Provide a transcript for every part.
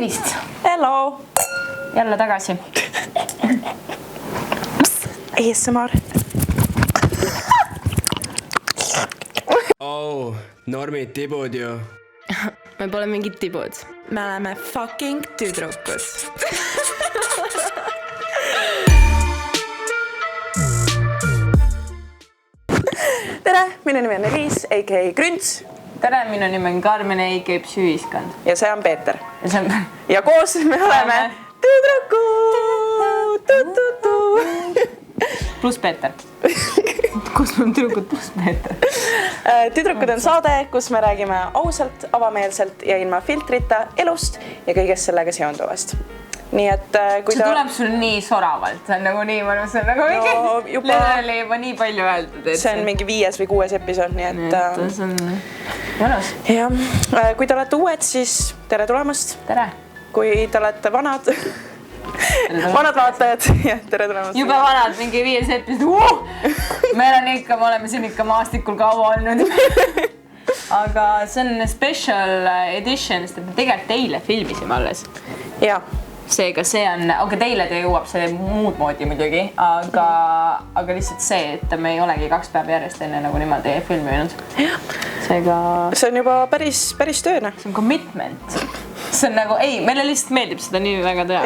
Tervist! Hello! Jälle tagasi. ASMR. Oh, normid tibud ju. Me pole mingid tibud. Me oleme fucking tüdrukud. Tere, minu nimi on Eliis, a.k.a. Grünts. Tere, minu nimi on Karmen, a.k.a. Psüühiskond. Ja see on Peeter. See on... Ja koos me oleme tüdrukud. Plus Peeter. Kus me on tüdrukud plus Peeter? Tüdrukud on saade, kus me räägime ausalt, avameelselt ja ilma filtrita elust ja kõigest sellega seonduvast. Nii et kui see tuleb sul nii soravalt, see on nagu nii mõnus, see on nagu mingi lederali juba nii palju öeldud. See on mingi 5. või 6. episood, nii et see on mõnus. Ja, kui te olete uued, siis tere tulemast. Tere. Kui te olete vanad vaatajad, ja tere tulemast. Juba vanad, mingi 5. episood. Me oleme siin ikka maastikul kaua olnud. Aga see on special edition, sest me tegelikult eile filmisime alles. Ja. Seega see on, teile te jõuab see muud moodi muidugi, aga lihtsalt see, et me ei olegi 2 päeva järjest enne nagu niimoodi filminud. Seega... See on juba päris tööne. See on commitment. See on nagu, meile lihtsalt meeldib seda nii väga teha.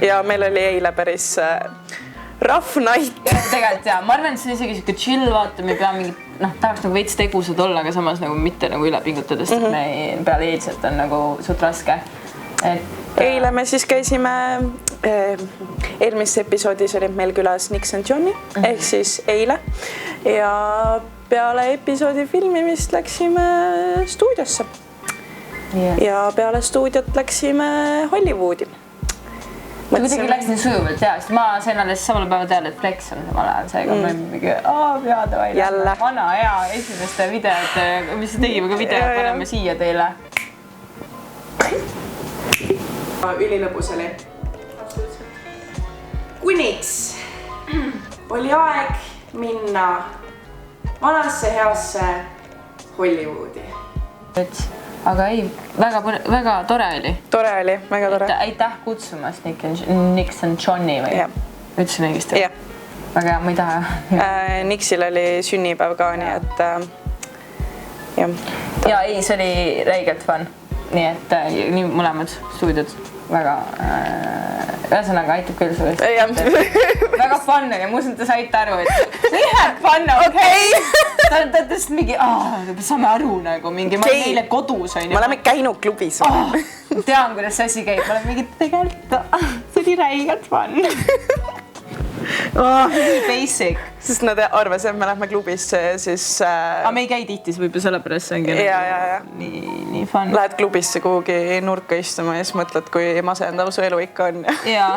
Ja meil oli eile päris rough night. Tegelikult jah, ma arvan, et see on isegi siuke chill, vaata, me peame mingit, tahaks nagu veits tegusad olla, aga samas nagu mitte nagu üle pingutades, et me peale eilselt on nagu suht raske. Eile me siis käisime, eelmises episoodis oli meil külas Nix and Johnny, ehk siis eile. Ja peale episoodi filmimist läksime stuudiosse. Ja peale stuudiot läksime Hollywoodi. Kuidagi läks nii sujuvalt teha, sest ma sain alles samal päeva teada, et Flex on samal ajal. Seega me mingi, peada vana hea esimeste videote, mis tegime ka video, paneme siia teile. Ülilõbus oli. Kuniks oli aeg minna vanasse heasse Hollywoodi. Aga väga tore oli. Tore oli, väga tore. Aitäh kutsumast Nix and Johnny või? Ütlesin õigesti? Jah. Väga hea, ma ei taha. Nixil oli sünnipäev ka, nii et jah. Ja see oli räigelt fun. Nii et nii mõlemad stuudiod väga ühesõnaga aitab küll sellest. Väga fun oli, ma usun, te saite aru, et we had fun, okei. Ta on tõesti mingi, saame aru nagu mingi, ma olen neile kodus. Me oleme käinud klubis. Tean, kuidas see asi käib, ma olen mingi tegelikult, see oli räigelt fun. Basic. Sest nad arvasid, et me lähme klubisse, siis... Aga me ei käi tihti, see võib ju sellepärast see ongi nii fun. Lähed klubisse kuhugi nurka istuma ja siis mõtled, kui masendav su elu ikka on. Jaa.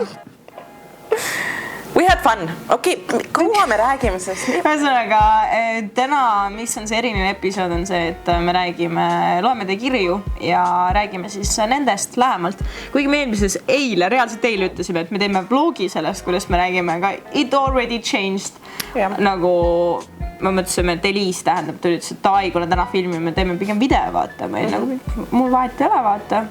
We had fun. Okei, kaua me räägime sellest? Ühesõnaga, täna, mis on see eriline episood, on see, et me loeme te kirju ja räägime siis nendest lähemalt. Kuigi me reaalselt eile ütlesime, et me teeme vlogi sellest, kuidas me räägime, aga it already changed. Nagu ma mõtlesime, et Eliis tähendab, ta ütles, et kui täna filmime, teeme pigem video vaata. Mul vahet ei ole vaata.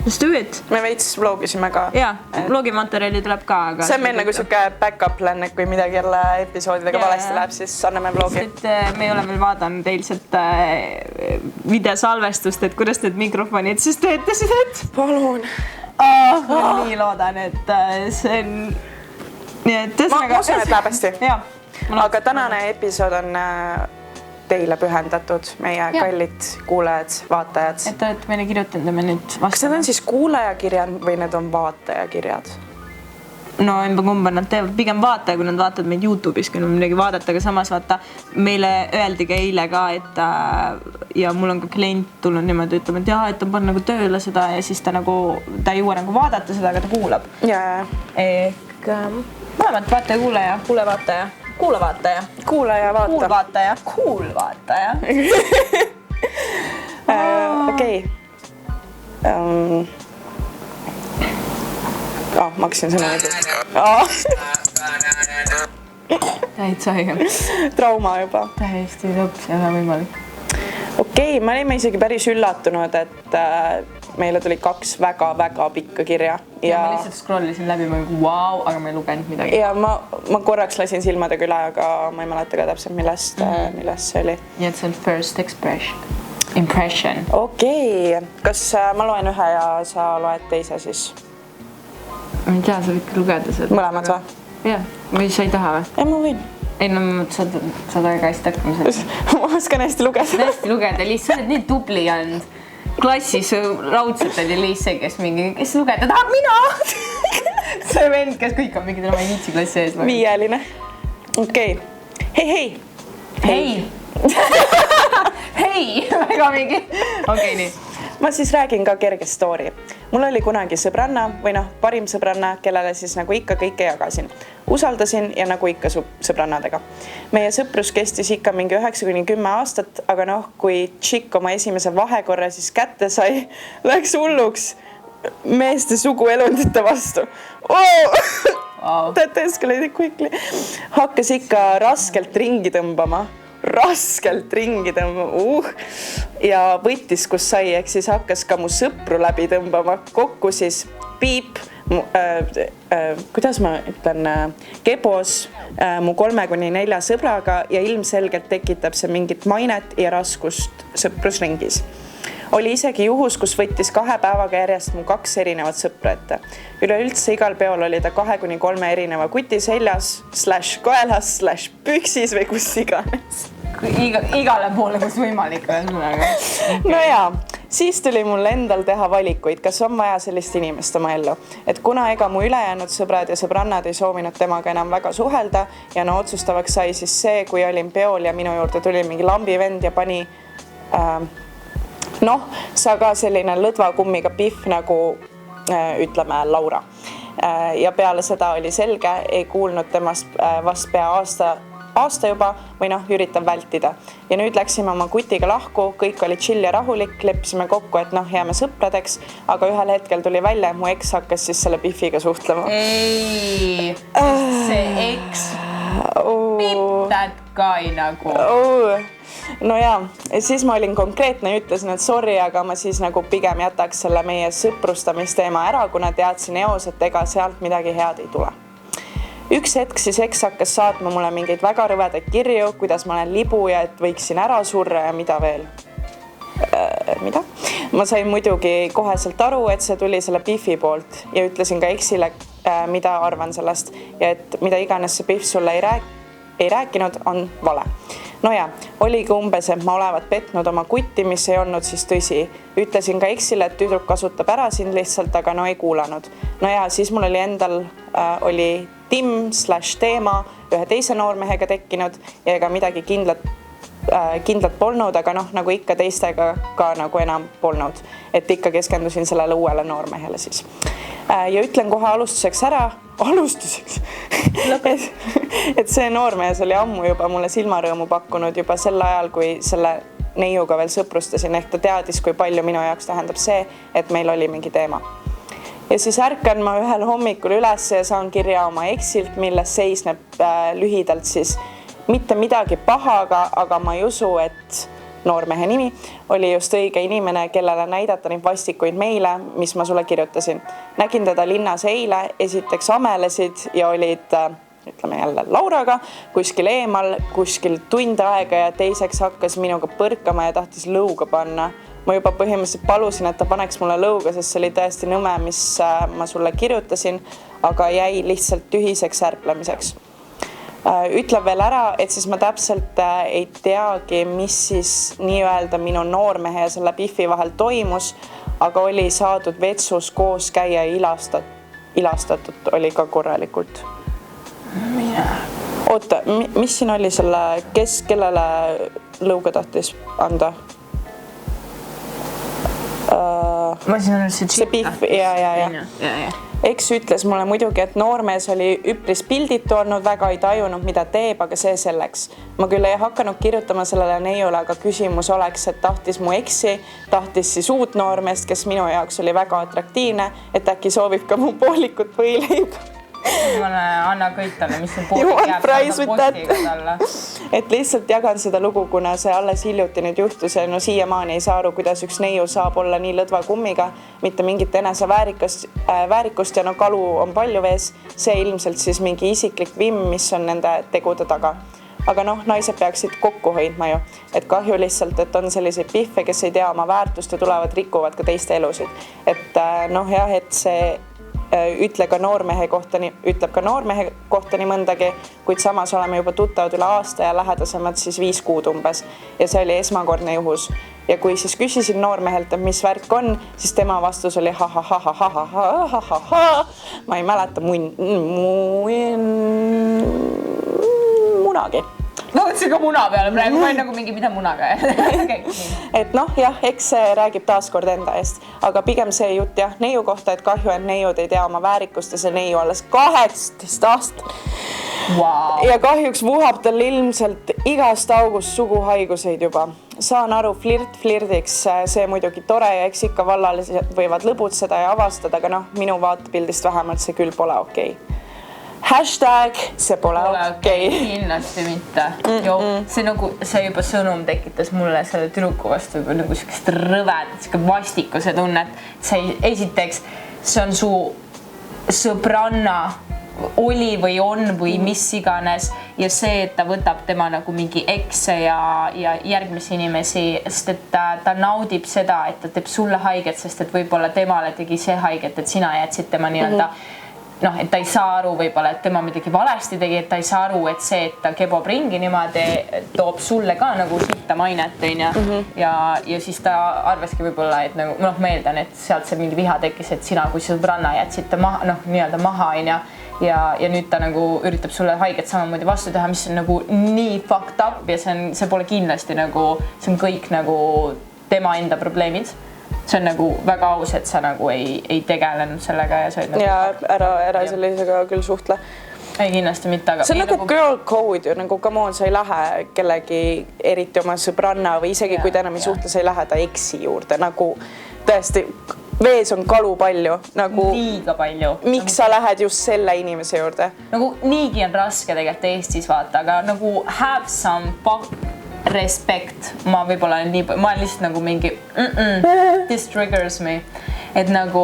Let's do it. Me veits vlogisime ka. Jaa, vlogimaterjali tuleb ka. See on meil nagu siuke back-up plan, et kui midagi jälle episoodidega valesti läheb, siis anname vlogi. Me ei ole veel vaadanud eilset videosalvestust, et kuidas need mikrofonid siis töötasid, et... Palun. Ma nii loodan, et see on... Ma usun, et läheb hästi. Jaa. Aga tänane episood on... teile pühendatud, meie kallid kuulajad, vaatajad. Et te olete meile kirjutanud ja me nüüd vastame. Kas need on siis kuulajakirjad või need on vaatajakirjad? No kumba nad teevad, pigem vaataja, kui nad vaatavad meid YouTube'is, kui nad midagi vaadata, aga samas vaata, meile öeldi ka eile ka, et ja mul on ka klient tulnud niimoodi, ütlema, et jah, et ta pannud nagu tööle seda ja siis ta ei jõua nagu vaadata seda, aga ta kuulab. Ehk mõlemad vaataja, kuulaja, kuulevaataja. Kuulavaataja. Kuulaja-vaataja. Kuulvaataja. Okei. Ma hakkasin sõna Täitsa õige. Trauma juba. Täiesti lõps ja võimalik. Okei, me olime isegi päris üllatunud, et meile tuli 2 väga-väga pikka kirja. Ja ma lihtsalt scrollisin läbi, ma wow, aga ma ei lugenud midagi. Ja ma korraks lasin silmadega üle, aga ma ei mäleta ka täpselt, millest see oli. Ja et see on first impression. Okei. Kas ma loen ühe ja sa loed teise siis? Ma ei tea, sa võid lugeda seda. Mõlemad või? Jah, või sa ei taha või? Ei, ma võin. Ei, no saad väga hästi hakkama seda. Ma oskan hästi lugeda. Hästi lugeda, Liis, sa oled nii tubli olnud. Klassis raudselt oli Liis see, kes lugeda tahab mina. See vend, kes kõik on mingid oma viitsi klassi ees. Viieline. Okei. Hei. Hei, väga mingi. Okei, nii. Ma siis räägin ka kerge story. Mul oli kunagi sõbranna või parim sõbranna, kellele siis nagu ikka kõike jagasin. Usaldasin ja nagu ikka sõbrannadega. Meie sõprus kestis ikka mingi 9-10 aastat, aga kui tšikk oma esimese vahekorra siis kätte sai, läks hulluks meeste suguelundite vastu. That escalated quickly. Hakkas ikka raskelt ringi tõmbama. Ja võttis, kus sai, ehk siis hakkas ka mu sõpru läbi tõmbama. Kokku siis piip, kuidas ma ütlen, kebos mu 3-4 sõbraga ja ilmselgelt tekitab see mingit mainet ja raskust sõprusringis. Oli isegi juhus, kus võttis 2 päevaga järjest mu 2 erinevat sõpra ette. Üleüldse igal peol oli ta 2-3 erineva kuti seljas, /kaelas, /püksis või kus iganes. Igale poole, kus võimalik on. No jaa, siis tuli mul endal teha valikuid, kas on vaja sellist inimest oma ellu. Et kuna ega mu ülejäänud sõbrad ja sõbrannad ei soovinud temaga enam väga suhelda ja otsustavaks sai siis see, kui olin peol ja minu juurde tuli mingi lambi vend ja pani sa ka selline lõdva kummiga pihv nagu ütleme Laura. Ja peale seda oli selge, ei kuulnud temast vast pea aasta juba või üritan vältida. Ja nüüd läksime oma kutiga lahku, kõik oli chill ja rahulik, leppisime kokku, et jääme sõpradeks, aga ühel hetkel tuli välja, mu eks hakkas siis selle pihviga suhtlema. Ei, see eks Pip that guy nagu. No jaa, siis ma olin konkreetne ja ütlesin, et sorry, aga ma siis nagu pigem jätaks selle meie sõprustamisteema ära, kuna teadsin eos, et ega sealt midagi head ei tule. Üks hetk siis eks hakkas saatma mulle mingeid väga rõvedaid kirju, kuidas ma olen libu ja et võiksin ära surra ja mida veel. Mida? Ma sain muidugi koheselt aru, et see tuli selle Biffi poolt ja ütlesin ka eksile, mida arvan sellest ja et mida iganes see Biff sulle ei rääkinud, on vale. No ja, oligi umbes, et ma olevat petnud oma kutti, mis ei olnud siis tõsi. Ütlesin ka eksile, et tüdruk kasutab ära sind lihtsalt, aga ei kuulanud. No ja, siis mul oli endal oli Tim/teema ühe teise noormehega tekkinud ja ega midagi kindlat polnud, aga nagu ikka teistega ka nagu enam polnud. Et ikka keskendusin sellele uuele noormehele siis. Ja ütlen kohe alustuseks, et see noormees oli ammu juba mulle silmarõõmu pakkunud juba sel ajal, kui selle neiuga veel sõprustasin, ehk ta teadis, kui palju minu jaoks tähendab see, et meil oli mingi teema. Ja siis ärkan ma ühel hommikul üles ja saan kirja oma eksilt, milles seisneb lühidalt siis mitte midagi pahaga, aga ma ei usu, et noormehe nimi oli just õige inimene, kellele näidata neid vastikuid meile, mis ma sulle kirjutasin. Nägin teda linnas eile, esiteks amelesid ja olid, ütleme jälle Lauraga, kuskil eemal, kuskil tund aega ja teiseks hakkas minuga põrkama ja tahtis lõuga panna. Ma juba põhimõtteliselt palusin, et ta paneks mulle lõuga, sest see oli tõesti nõme, mis ma sulle kirjutasin, aga jäi lihtsalt tühiseks ärplemiseks. Ütleb veel ära, et siis ma täpselt ei teagi, mis siis nii-öelda minu noormehe ja selle Biffi vahel toimus, aga oli saadud vetsus koos käia ja ilastatud oli ka korralikult. Oota, mis siin oli selle, kellele lõuga tahtis anda? Ma siin olen see Biff, ja. Eks ütles mulle muidugi, et noormees oli üpris pilditu olnud, väga ei tajunud, mida teeb, aga see selleks. Ma küll ei hakanud kirjutama sellele neiule, aga küsimus oleks, et tahtis mu eksi, tahtis siis uut noormeest, kes minu jaoks oli väga atraktiivne, et äkki soovib ka mu poolikut võileiba. anna kõik talle, mis on You want fries with that? postiga. Et lihtsalt jagan seda lugu, kuna see alles hiljuti nüüd juhtus ja no siiamaani ei saa aru, kuidas üks neiu saab olla nii lõdva kummiga, mitte mingit enese väärikust ja no kalu on palju vees. See ilmselt siis mingi isiklik vimm, mis on nende tegude taga. Aga noh, naised peaksid kokku hoidma ju, et kahju lihtsalt, et on selliseid pihve, kes ei tea oma väärtust ja tulevad rikuvad ka teiste elusid. Et noh jah, et see ütleb ka noormehe kohta nii mõndagi, kuid samas oleme juba tuttavad üle aasta ja lähedasemad siis 5 kuud umbes. Ja see oli esmakordne juhus. Ja kui siis küsisin noormehelt, et mis värk on, siis tema vastus oli ma ei mäleta munagi. Ma võtsin ka muna peale praegu, ma olin nagu mingi mida munaga. Et noh, jah, eks see räägib taas kord enda eest, aga pigem see jutt jah, neiu kohta, et kahju, et neiud ei tea oma väärikust ja see neiu alles 18 aastat. Wow. Ja kahjuks vuhab tal ilmselt igast august suguhaiguseid juba. Saan aru, flirdiks, see muidugi tore ja eks ikka vallalised võivad lõbutseda ja avastada, aga noh, minu vaatepildist vähemalt see küll pole okei. Hashtag see pole okei. Kindlasti mitte. See juba sõnum tekitas mulle selle tüdruku vastu nagu sellist rõved, vastikuse tunnet. Esiteks, see on su sõbranna oli või on või mis iganes ja see, et ta võtab tema nagu mingi ekse ja järgmisi inimesi, sest et ta naudib seda, et ta teeb sulle haiget, sest et võib-olla temale tegi see haiget, et sina jätsid tema nii-öelda noh, et ta ei saa aru võib-olla, et tema midagi valesti tegi, et ta ei saa aru, et see, et ta kebob ringi niimoodi, toob sulle ka nagu sitta mainet, ja siis ta arvaski võib-olla, et nagu, noh, meeldan, et sealt see mingi viha tekkis, et sina kui sõbranna jätsid ta maha, noh, nii-öelda maha, ja nüüd ta nagu üritab sulle haiget samamoodi vastu teha, mis on nagu nii fucked up ja see pole kindlasti nagu, see on kõik nagu tema enda probleemid. See on nagu väga aus, et sa nagu ei tegelenud sellega ja sa olid nagu... Ja ära sellisega küll suhtle. Ei, kindlasti mitte, aga... See on nagu girl code ju, nagu come on, sa ei lähe kellegi eriti oma sõbranna või isegi kui ta enam ei suhtle, sa ei lähe ta eksi juurde, nagu tõesti... Vees on kalu palju, nagu... Liiga palju. Miks sa lähed just selle inimese juurde? Nagu niigi on raske tegelikult Eestis vaata, aga nagu have some respect. Ma võib-olla olen nii... Ma olen lihtsalt nagu mingi... This triggers me. Et nagu...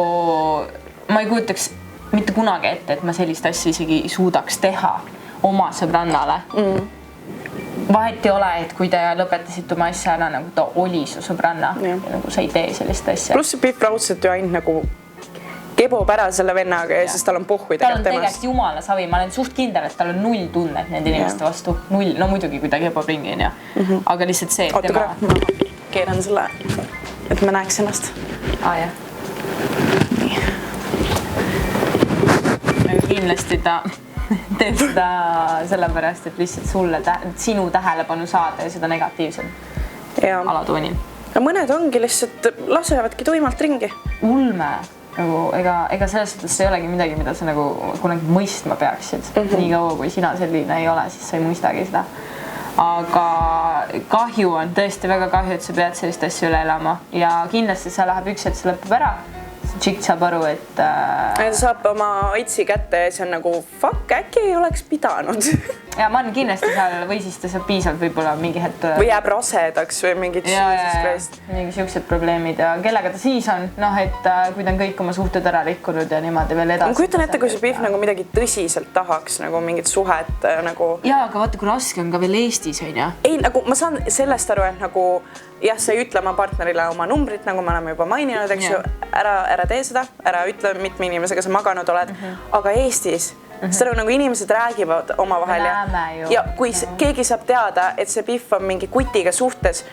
Ma ei kujutaks mitte kunagi ette, et ma sellist asja isegi suudaks teha oma sõbrannale. Vahet ei ole, et kui te lõpetasid oma asja ära, nagu ta oli su sõbranna ja nagu sa ei tee sellist asja. Pluss see Pihv raudselt ju ainult nagu kebob ära selle vennaga ja siis tal on pohhui tegelikult temast. Tal on tegelikult jumala savi, ma olen suht kindel, et tal on 0 tunnet nende inimeste vastu. 0, no muidugi, kui ta kebob ringi, aga lihtsalt see, et tema... Oota, ma keeran selle, et me näeks ennast. Jah. Kindlasti ta... teeb seda sellepärast, et lihtsalt sinu tähelepanu saada ja seda negatiivselt alatoonil. Mõned ongi lihtsalt, lasevadki tuimalt ringi. Ulme. Ega selles suhtes ei olegi midagi, mida sa nagu kunagi mõistma peaksid. Nii kaua, kui sina selline ei ole, siis sa ei mõistagi seda. Aga kahju on tõesti väga kahju, et sa pead sellist asja üle elama. Ja kindlasti see läheb üks, et see lõpeb ära. Tšikk saab aru, et... Ta saab oma aitsi kätte ja see on nagu fuck, äkki ei oleks pidanud. Ja ma olen kindlasti seal või siis ta saab piisavalt võib-olla mingi hetk... Või jääb rasedaks või mingid mingi siuksed probleemid ja kellega ta siis on, noh, et kui ta on kõik oma suhted ära rikkunud ja niimoodi veel edasi. Ma kujutan ette, kui see Pihv nagu midagi tõsiselt tahaks, nagu mingit suhet nagu... Jaa, aga vaata, kui raske on ka veel Eestis, on ja? Ei, nagu ma saan sellest aru, et nagu jah, sa ei ütle oma partnerile oma numbrit, nagu me oleme juba maininud, eks ju, ära tee seda, ära ütle mitme inimesega sa maganud oled, aga Eestis seda nagu inimesed räägivad omavahel ja kui keegi saab teada, et see Pihv on mingi kutiga suhtes,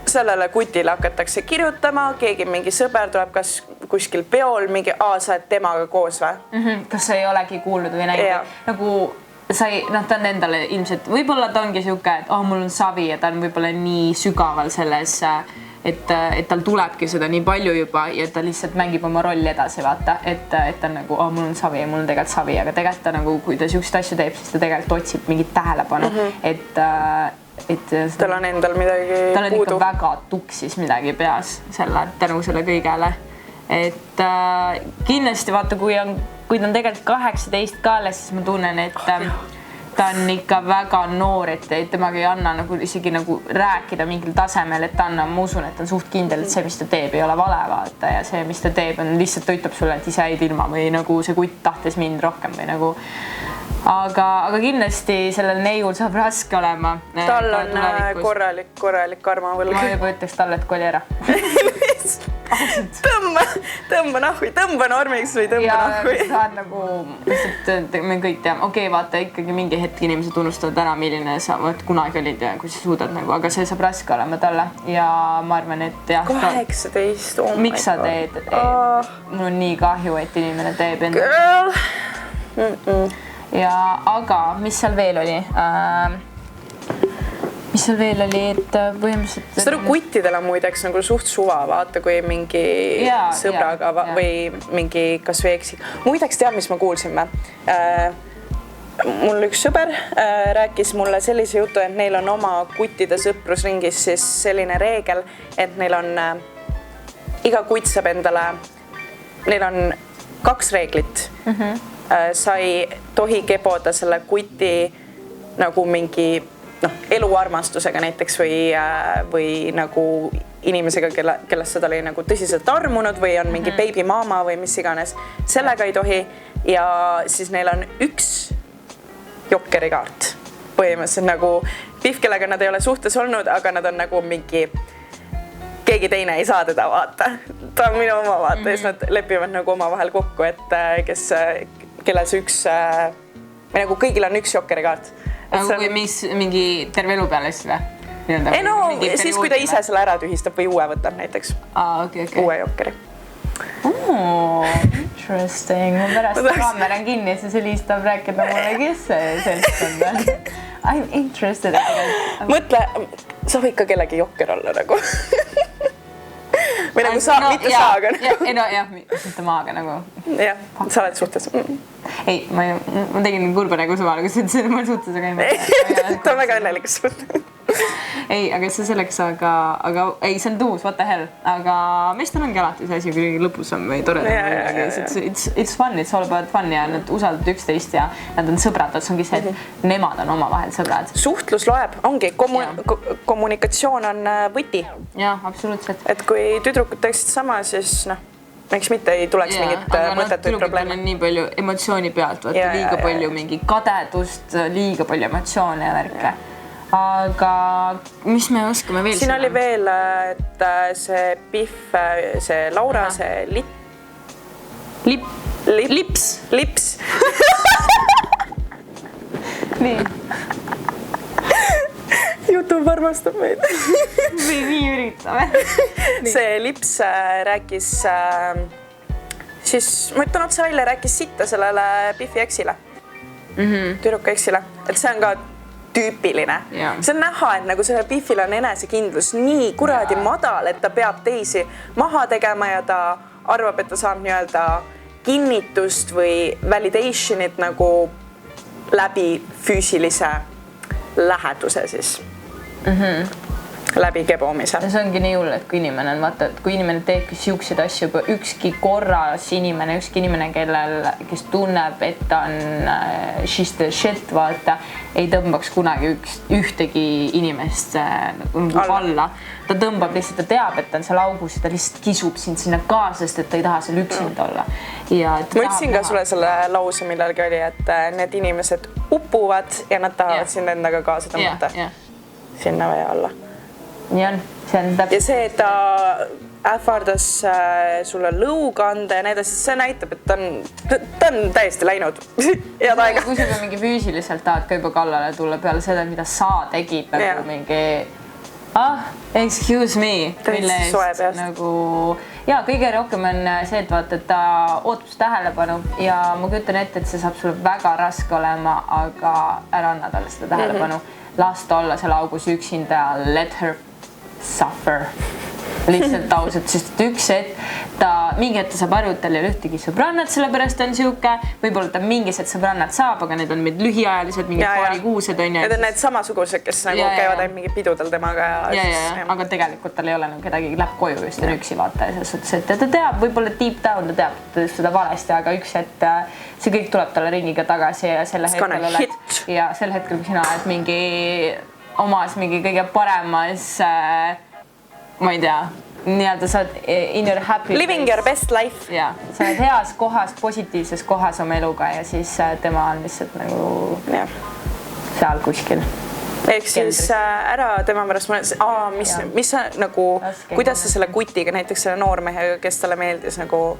sellele kutile hakatakse kirjutama, keegi mingi sõber tuleb kas kuskil peol, mingi sa oled temaga koos või? Kas sa ei olegi kuulnud või näinud? Nagu ta on endale ilmselt, võib-olla ta ongi siuke, et mul on savi ja ta on võib-olla nii sügaval selles, et tal tulebki seda nii palju juba ja ta lihtsalt mängib oma rolli edasi, vaata, et ta on nagu, mul on savi ja mul on tegelikult savi, aga tegelikult ta nagu, kui ta siukest asju teeb, siis ta tegelikult otsib mingit tähelepanu, et tal on endal midagi puudu. Tal on ikka väga tuksis midagi peas tänu selle kõigele. et kindlasti vaata, kui ta on tegelikult 18 ka alles, siis ma tunnen, et ta on ikka väga noor, et temaga ei anna nagu isegi nagu rääkida mingil tasemel, et ta on, ma usun, et ta on suht kindel, et see, mis ta teeb, ei ole vale vaata ja see, mis ta teeb, on lihtsalt toitab sulle, et ise jäid ilma või nagu see kutt tahtes mind rohkem või nagu. Aga kindlasti sellel neiul saab raske olema. Tal on korralik karmavõlg. Ma juba ütleks talle, et koli ära. Tõmba nahvi, tõmba normiks või tõmba nahvi. Ja saad nagu, me kõik teame, okei, vaata ikkagi mingi hetk inimesed unustavad ära, milline sa kunagi olid ja kui sa suudad nagu, aga see saab raske olema talle ja ma arvan, et jah. 18, oh my god. Miks sa teed? Mul on nii kahju, et inimene teeb enda. Girl. Ja aga mis seal veel oli? Mis seal veel oli, et põhimõtteliselt... Seda kuttidel on muideks nagu suht suva, vaata kui mingi sõbraga või mingi kas või eksik. Muideks tead, mis ma kuulsin või? Mul üks sõber rääkis mulle sellise jutu, et neil on oma kuttide sõprusringis siis selline reegel, et neil on iga kutt saab endale, neil on 2 reeglit. Sa ei tohi keboda selle kuti nagu mingi eluarmastusega näiteks või nagu inimesega, kellest seda oli nagu tõsiselt armunud või on mingi baby mama või mis iganes. Sellega ei tohi ja siis neil on 1 jokkerikaart. Põhimõtteliselt nagu Pihv, kellega nad ei ole suhtes olnud, aga nad on nagu mingi, keegi teine ei saa teda vaata. Ta on minu oma vaata ja siis nad lepivad nagu omavahel kokku, et kellel see 1, või nagu kõigil on 1 jokkerikaart. Aga kui mis mingi terve elu peale siis või? Ei no, siis kui ta ise selle ära tühistab või uue võtab näiteks. Uue jokkeri. Interesting. Ma pärast kaamera on kinni ja siis helistab rääkida mulle, kes see seltskond on. I'm interested. Mõtle, sa võid ka kellegi jokker olla nagu. Või nagu mitte saaga. Ei no jah, mitte maaga nagu. Jah, sa oled suhtes. Ei, ma tegin kurba nagu suval, kui sa ütlesid, et ma olen suhtes, aga ei. Ta on väga õnnelikus suhtes. Ei, aga see selleks, aga ei, see on tuus, what the hell. Aga meestel ongi alati see asi kuidagi lõpusam või toredam. It's fun, it's all about fun ja nad usaldavad üksteist ja nad on sõbrad. See ongi see, et nemad on omavahel sõbrad. Suhtlus loeb, ongi. Kommunikatsioon on võti. Jah, absoluutselt. Et kui tüdrukud teeksid sama, siis miks mitte ei tuleks mingit mõttetuid probleeme. On nii palju emotsiooni pealt, liiga palju mingi kadedust, liiga palju emotsioone ja värke. Aga mis me oskame veel? Siin oli veel, et see Pihv, see Laura, see lips. Nii. YouTube armastab meid. Või nii üritame. See lips rääkis, siis ma ütlen otse välja, rääkis sitta sellele Pihvi eksile. Tüdruka eksile. Et see on ka tüüpiline. See on näha, et nagu selle Pihvil on enesekindlus nii kuradi madal, et ta peab teisi maha tegema ja ta arvab, et ta saab nii-öelda kinnitust või validationit nagu läbi füüsilise läheduse siis. Läbi kebomise. See ongi nii hull, et kui inimene on, vaata, et kui inimene teebki siukseid asju, juba ükski korras inimene, kes tunneb, et ta on she's the shit, vaata, ei tõmbaks kunagi ühtegi inimest nagu alla. Ta tõmbab lihtsalt, ta teab, et ta on seal augus ja ta lihtsalt kisub sind sinna kaasa, sest et ta ei taha seal üksinda olla. Ma ütlesin ka sulle selle lause, millalgi oli, et need inimesed upuvad ja nad tahavad sind endaga kaasa tõmmata sinna vee alla. Nii on, see on täpselt. Ja see, et ta ähvardas sulle lõuga anda ja need asjad, see näitab, et ta on täiesti läinud. Head aega. Kui sul mingi füüsiliselt tahad ka juba kallale tulla peale seda, mida sa tegid nagu mingi excuse me. Täiesti soe peast. Ja kõige rohkem on see, et vaata, et ta ootab tähelepanu ja ma kujutan ette, et see saab sulle väga raske olema, aga ära anna talle seda tähelepanu. Las ta olla seal augus üksinda, let her suffer. lihtsalt ausalt, sest üks hetk mingi hetk ta saab aru, et tal ei ole ühtegi sõbrannat, sellepärast ta on siuke, võib-olla ta mingis hetk sõbrannat saab, aga need on lühiajalised, mingid paarikuused on. Need on need samasugused, kes nagu käivad ainult mingi pidudel temaga. Aga tegelikult tal ei ole nagu kedagi, läheb koju just on üksi vaata ja selles suhtes, et ta teab, võib-olla deep down ta teab seda valesti, aga üks hetk see kõik tuleb talle ringiga tagasi ja selle hetkel, kui sina oled mingi omas mingi kõige paremas ma ei tea, nii-öelda sa oled in your happy living your best life. Ja, sa oled heas kohas, positiivses kohas oma eluga ja siis tema on lihtsalt nagu seal kuskil. Ehk siis ära tema pärast mis sa nagu, kuidas sa selle kutiga, näiteks selle noormehega, kes talle meeldis nagu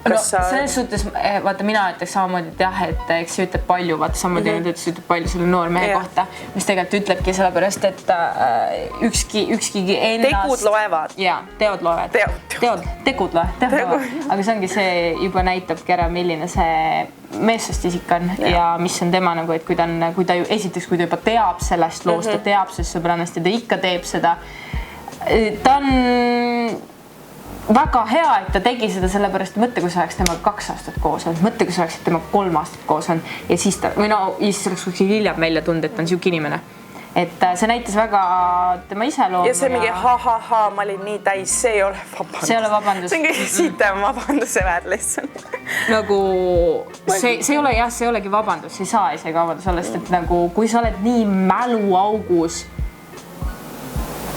selles suhtes, vaata mina ütleks samamoodi, et jah, et eks see ütleb palju, vaata samamoodi ütleb palju selle noormehe kohta, mis tegelikult ütlebki sellepärast, et ükski ennast... Tegud loevad. Jaa, teod loevad. Tegud loevad. Aga see ongi see juba näitabki ära, milline see meessast isik on ja mis on tema nagu, et kui ta esiteks, kui ta juba teab sellest loost, ta teab sellest sõbrannast ja ta ikka teeb seda, ta on väga hea, et ta tegi seda sellepärast, mõtle, kui sa oleks temaga 2 aastat koos olnud, mõtle, kui sa oleksid temaga 3 aastat koos olnud ja siis ta, või siis oleks kuskil hiljem välja tund, et ta on siuke inimene. Et see näitas väga tema iseloomu. Ja see mingi ma olin nii täis, see ei ole vabandus. See ei ole vabandus. See on kõige sitem vabanduse väär lihtsalt. Nagu see ei ole jah, see ei olegi vabandus, see ei saa isegi vabandus olla, sest et nagu kui sa oled nii mäluaugus,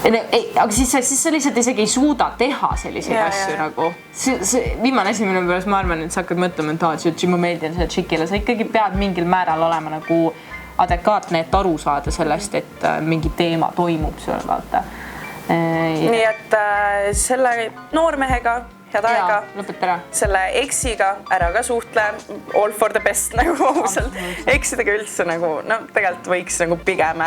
aga siis sa lihtsalt isegi ei suuda teha selliseid asju nagu. See viimane asi minu pärast, ma arvan, et sa hakkad mõtlema, et ma meeldin selle tšikile, sa ikkagi pead mingil määral olema nagu adekaatne, et aru saada sellest, et mingi teema toimub sul, vaata. Nii et selle noormehega head aega, selle eksiga ära ka suhtle, all for the best nagu ausalt. Eksidega üldse nagu, tegelikult võiks nagu pigem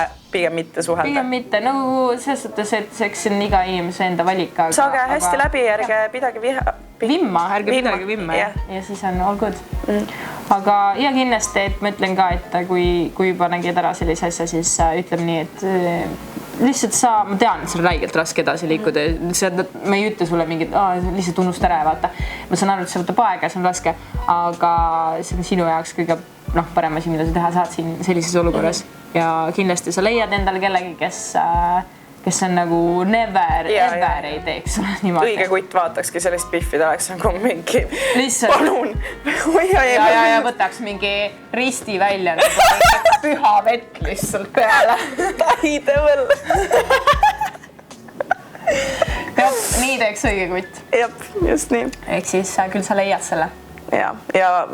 mitte suhelda. Pigem mitte, nagu selles suhtes, et eks on iga inimese enda valik. Saage hästi läbi, ärge pidagi ärge pidagi vimma ja siis on all good. Aga ja kindlasti, et ma ütlen ka, et kui juba nägid ära sellise asja, siis ütleme nii, et lihtsalt ma tean, et see on räigelt raske edasi liikuda. Me ei ütle sulle mingid, lihtsalt unusta ära ja vaata. Ma saan aru, et see võtab aega, see on raske, aga see on sinu jaoks kõige parem asi, mida sa teha saad siin sellises olukorras. Ja kindlasti sa leiad endale kellegi, kes on nagu never, ever ei teeks niimoodi. Õige kutt vaatakski sellist Biffi, ta oleks nagu mingi palun. Ja võtaks mingi risti välja, nagu püha vett lihtsalt peale. Taidevõl. Jah, nii teeks õige kutt. Jep, just nii. Ehk siis küll sa leiad selle. Ja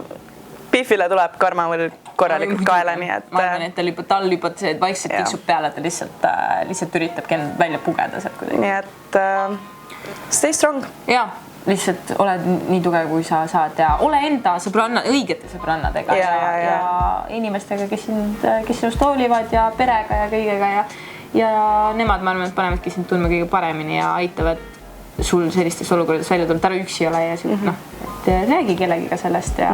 Biffile tuleb karmavõrd korralikult kaela, nii et... Ma arvan, et tal juba see vaikselt tiksub peale, ta lihtsalt üritab välja pugeda sealt kuidagi. Nii et stay strong. Ja, lihtsalt oled nii tugev, kui sa saad ja ole enda õigete sõbrannadega ja inimestega, kes sinust hoolivad ja perega ja kõigega ja nemad, ma arvan, et panevadki sind tundma kõige paremini ja aitavad sul sellistes olukordades välja tulnud, ära üksi ole ja et räägi kellegiga sellest ja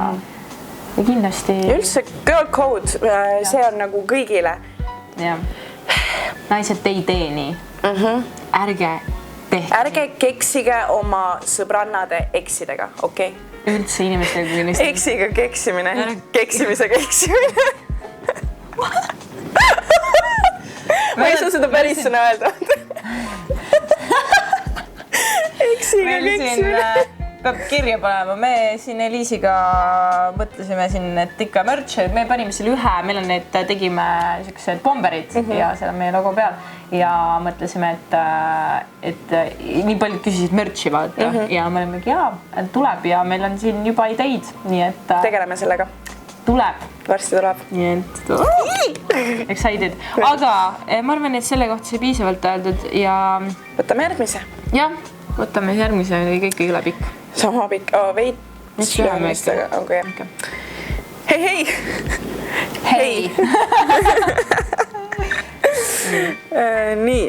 kindlasti... Ja üldse girl code, see on nagu kõigile. Jah. Naised ei tee nii. Ärge tehke. Ärge keksige oma sõbrannade eksidega, okei? Üldse inimestega kui lihtsalt... Eksiga keksimine, keksimisega eksimine. Ma ei saa seda päris sõna öelda. Eksiga keksimine. Peab kirja panema. Me siin Eliisiga mõtlesime siin, et ikka merch, me panime selle meil on need, tegime sellised bomberid ja seal on meie logo peal ja mõtlesime, et nii paljud küsisid merchi vaata ja me olimegi tuleb ja meil on siin juba ideid, nii et tegeleme sellega. Tuleb. Varsti tuleb. Nii et excited. Aga ma arvan, et selle kohta see piisavalt öeldud ja... Võtame järgmise. Jah, võtame järgmise, kõik ei ole pikk. Sama pikk, veid lühemistega. Hei! Nii.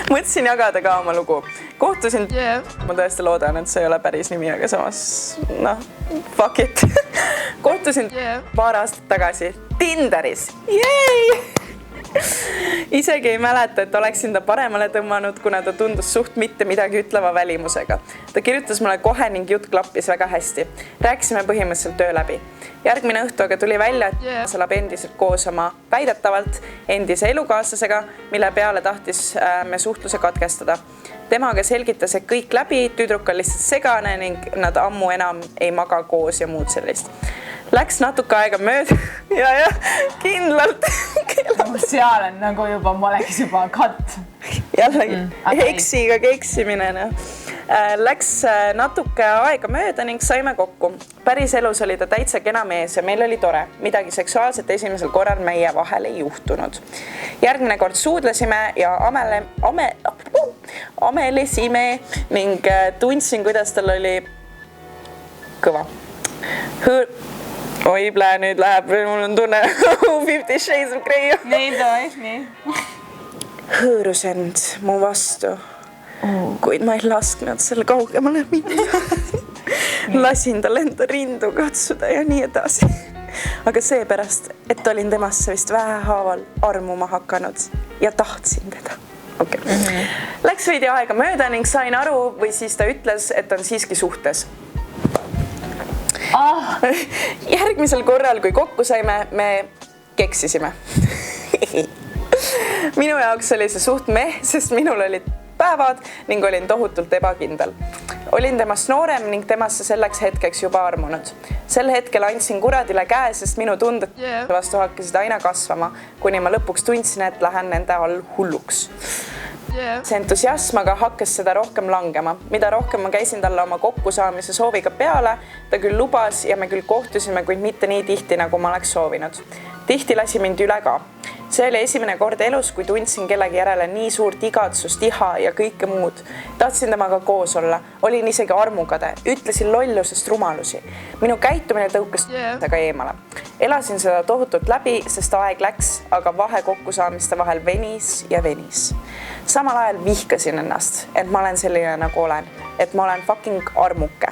Mõtlesin jagada ka oma lugu. Kohtusin, ma tõesti loodan, et see ei ole päris nimi, aga samas, fuck it. Kohtusin paar aastat tagasi Tinderis. Yay! Isegi ei mäleta, et oleksin ta paremale tõmmanud, kuna ta tundus suht mitte midagi ütleva välimusega. Ta kirjutas mulle kohe ning jutt klappis väga hästi. Rääkisime põhimõtteliselt töö läbi. Järgmine õhtu aga tuli välja, et see elab endiselt koos oma väidetavalt endise elukaaslasega, mille peale tahtis me suhtluse katkestada. Temaga selgitas, et kõik läbi, tüdruk on lihtsalt segane ning nad ammu enam ei maga koos ja muud sellist. Läks natuke aega mööda ja kindlalt. Seal on nagu juba, ma oleks juba cut. Jällegi, eksiga keksimine. Läks natuke aega mööda ning saime kokku. Päris elus oli ta täitsa kena mees ja meil oli tore. Midagi seksuaalset esimesel korral meie vahel ei juhtunud. Järgmine kord suudlesime ja amelesime ning tundsin, kuidas tal oli kõva. Oi, plää, nüüd läheb, mul on tunne 50 Shades of Grey. Nii. Hõõrus end mu vastu, kuid ma ei lasknud selle kaugemale minna. Lasin tal enda rindu katsuda ja nii edasi. Aga seepärast, et olin temasse vist vähehaaval armuma hakanud ja tahtsin teda. Okay. Läks veidi aega mööda ning sain aru või siis ta ütles, et on siiski suhtes. Järgmisel korral, kui kokku saime, me keksisime. Minu jaoks oli see suht sest minul olid päevad ning olin tohutult ebakindel. Olin temast noorem ning temasse selleks hetkeks juba armunud. Sel hetkel andsin kuradile käe, sest minu tunded vastu hakkasid aina kasvama, kuni ma lõpuks tundsin, et lähen nende all hulluks. See entusiasm aga hakkas seda rohkem langema. Mida rohkem ma käisin talle oma kokkusaamise sooviga peale, ta küll lubas ja me küll kohtusime, kuid mitte nii tihti, nagu ma oleks soovinud. Tihti lasi mind üle ka. See oli esimene kord elus, kui tundsin kellegi järele nii suurt igatsust, iha ja kõike muud. Tahtsin temaga koos olla. Olin isegi armukade. Ütlesin lollusest rumalusi. Minu käitumine tõukas aga eemale. Elasin seda tohutult läbi, sest aeg läks, aga vahe kokkusaamiste vahel venis ja venis. Samal ajal vihkasin ennast, et ma olen selline nagu olen, et ma olen fucking armuke.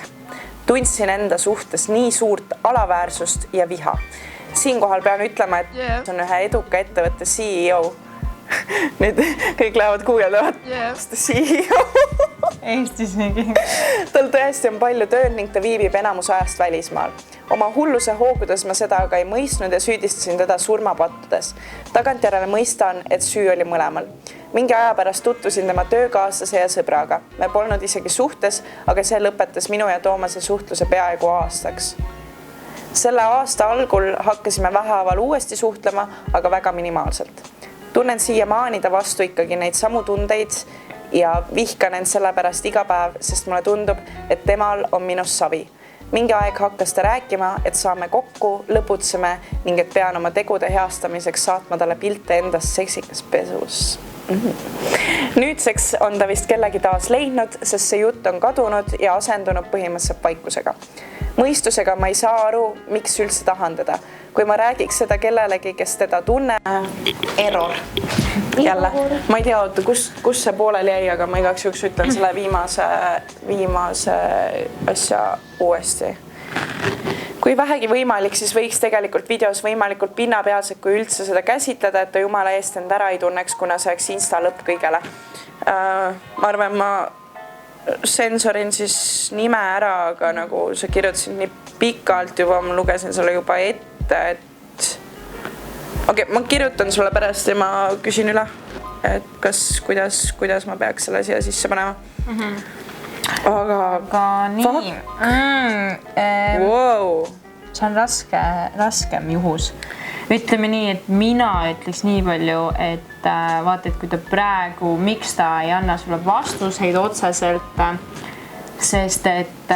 Tundsin enda suhtes nii suurt alaväärsust ja viha. Siinkohal pean ütlema, et on ühe eduka ettevõtte CEO. Nüüd kõik lähevad kuuljad, CEO. Eestis mingi. Tal tõesti on palju tööd ning ta viibib enamus ajast välismaal. Oma hulluse hoogudes ma seda aga ei mõistnud ja süüdistasin teda surmapattudes. Tagantjärele mõistan, et süü oli mõlemal. Mingi aja pärast tutvusin tema töökaaslase ja sõbraga. Me polnud isegi suhtes, aga see lõpetas minu ja Toomase suhtluse peaaegu aastaks. Selle aasta algul hakkasime vähehaaval uuesti suhtlema, aga väga minimaalselt. Tunnen siiamaani ta vastu ikkagi neid samu tundeid ja vihkan end selle pärast iga päev, sest mulle tundub, et temal on minust savi. Mingi aeg hakkas ta rääkima, et saame kokku, lõputseme ning et pean oma tegude heastamiseks saatma talle pilte endast seksikas pesus. Nüüdseks on ta vist kellegi taas leidnud, sest see jutt on kadunud ja asendunud põhimõtteliselt vaikusega. Mõistusega ma ei saa aru, miks üldse tahandada. Kui ma räägiks seda kellelegi, kes teda tunneb... Error. Jälle. Ma ei tea, kus see poolel jäi, aga ma igaks juhuks ütlen selle viimase asja uuesti. Kui vähegi võimalik, siis võiks tegelikult videos võimalikult pinnapealselt, kui üldse seda käsitleda, et ta jumala eest end ära ei tunneks, kuna see oleks Insta lõpp kõigele. Ma arvan, ma sensorin siis nime ära, aga nagu sa kirjutasid nii pikalt juba, ma lugesin sulle juba ette, et... Okei, ma kirjutan sulle pärast ja ma küsin üle, et kuidas ma peaks selle siia sisse panema. Aga nii. Wow. See on raskem juhus. Ütleme nii, et mina ütleks nii palju, et vaata, et kui ta praegu, miks ta ei anna sulle vastuseid otseselt, sest et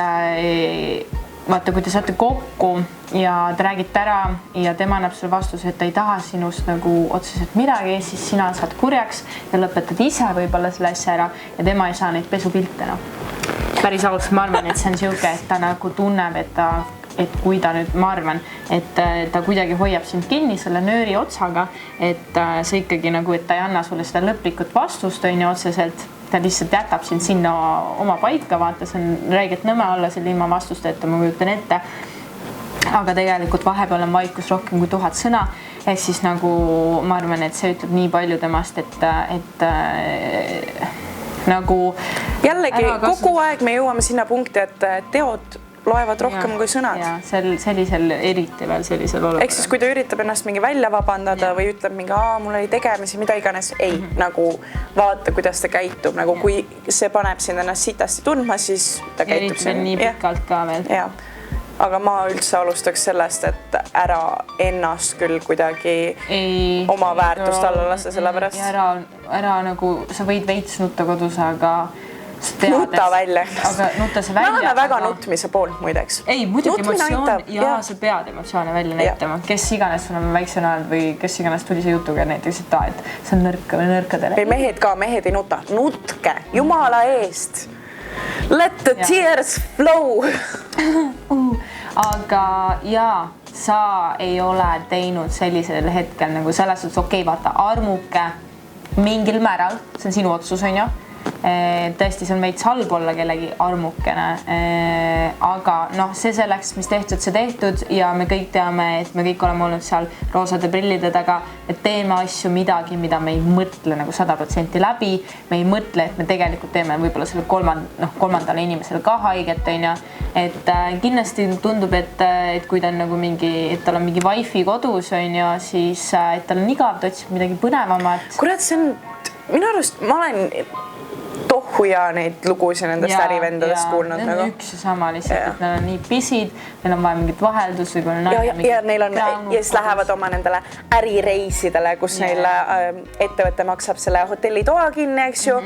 vaata, kui te saate kokku ja te räägite ära ja tema annab sulle vastuse, et ta ei taha sinust nagu otseselt midagi, siis sina saad kurjaks ja lõpetad ise võib-olla selle asja ära ja tema ei saa neid pesupilte. Päris ausalt, ma arvan, et see on siuke, et ta nagu tunneb, et kui ta nüüd, ma arvan, et ta kuidagi hoiab sind kinni selle nööri otsaga, et see ikkagi nagu, et ta ei anna sulle seda lõplikut vastust otseselt, ta lihtsalt jätab sind sinna oma paika, vaata, see on räigelt nõme olla selle ilma vastuste, et ma kujutan ette. Aga tegelikult vahepeal on vaikus rohkem kui 1000 sõna ehk siis nagu ma arvan, et see ütleb nii palju temast, et nagu jällegi kogu aeg me jõuame sinna punkti, et teod loevad rohkem kui sõnad. Ja sellisel eriti veel sellisel olukorral. Ehk siis kui ta üritab ennast mingi välja vabandada või ütleb mingi, mul oli tegemisi, mida iganes, ei, nagu vaata, kuidas ta käitub, nagu kui see paneb sind ennast sitasti tundma, siis ta käitub eriti veel nii pikalt ka veel. Ja. Aga ma üldse alustaks sellest, et ära ennast küll kuidagi oma väärtust alla lasta, sellepärast. Ja ära nagu, sa võid veits nutta kodus, aga nuta välja. Aga nuta see välja. Me oleme väga nutmise poolt muideks. Ei, muidugi emotsioon ja sa pead emotsioone välja näitama. Kes iganes sul on väiksena olnud või kes iganes tuli see jutuga näiteks, et see on nõrka või nõrkadele. Või mehed ka, mehed ei nuta. Nutke, jumala eest. Let the tears flow. Aga jaa, sa ei ole teinud sellisel hetkel nagu selles suhtes, okei, vaata, armuke mingil määral, see on sinu otsus, on ju. Tõesti, see on veits halb olla kellegi armukene, aga noh, see selleks, mis tehtud, see tehtud ja me kõik teame, et me kõik oleme olnud seal roosade prillide taga, et teeme asju midagi, mida me ei mõtle nagu 100% läbi, me ei mõtle, et me tegelikult teeme võib-olla selle kolmandale inimesele ka haiget, on ju, et kindlasti tundub, et kui ta on nagu mingi, et tal on mingi wifi kodus, on ju, siis et tal on igav, ta otsib midagi põnevamat. Kurat, see on, minu arust ma olen tohu ja neid lugusid nendest ärivendadest kuulnud. Need on üks ja sama lihtsalt, et neil on nii pisid, neil on vaja mingit vaheldus või ja neil on, ja siis lähevad oma nendele ärireisidele, kus neil ettevõte maksab selle hotellitoa kinni, eks ju.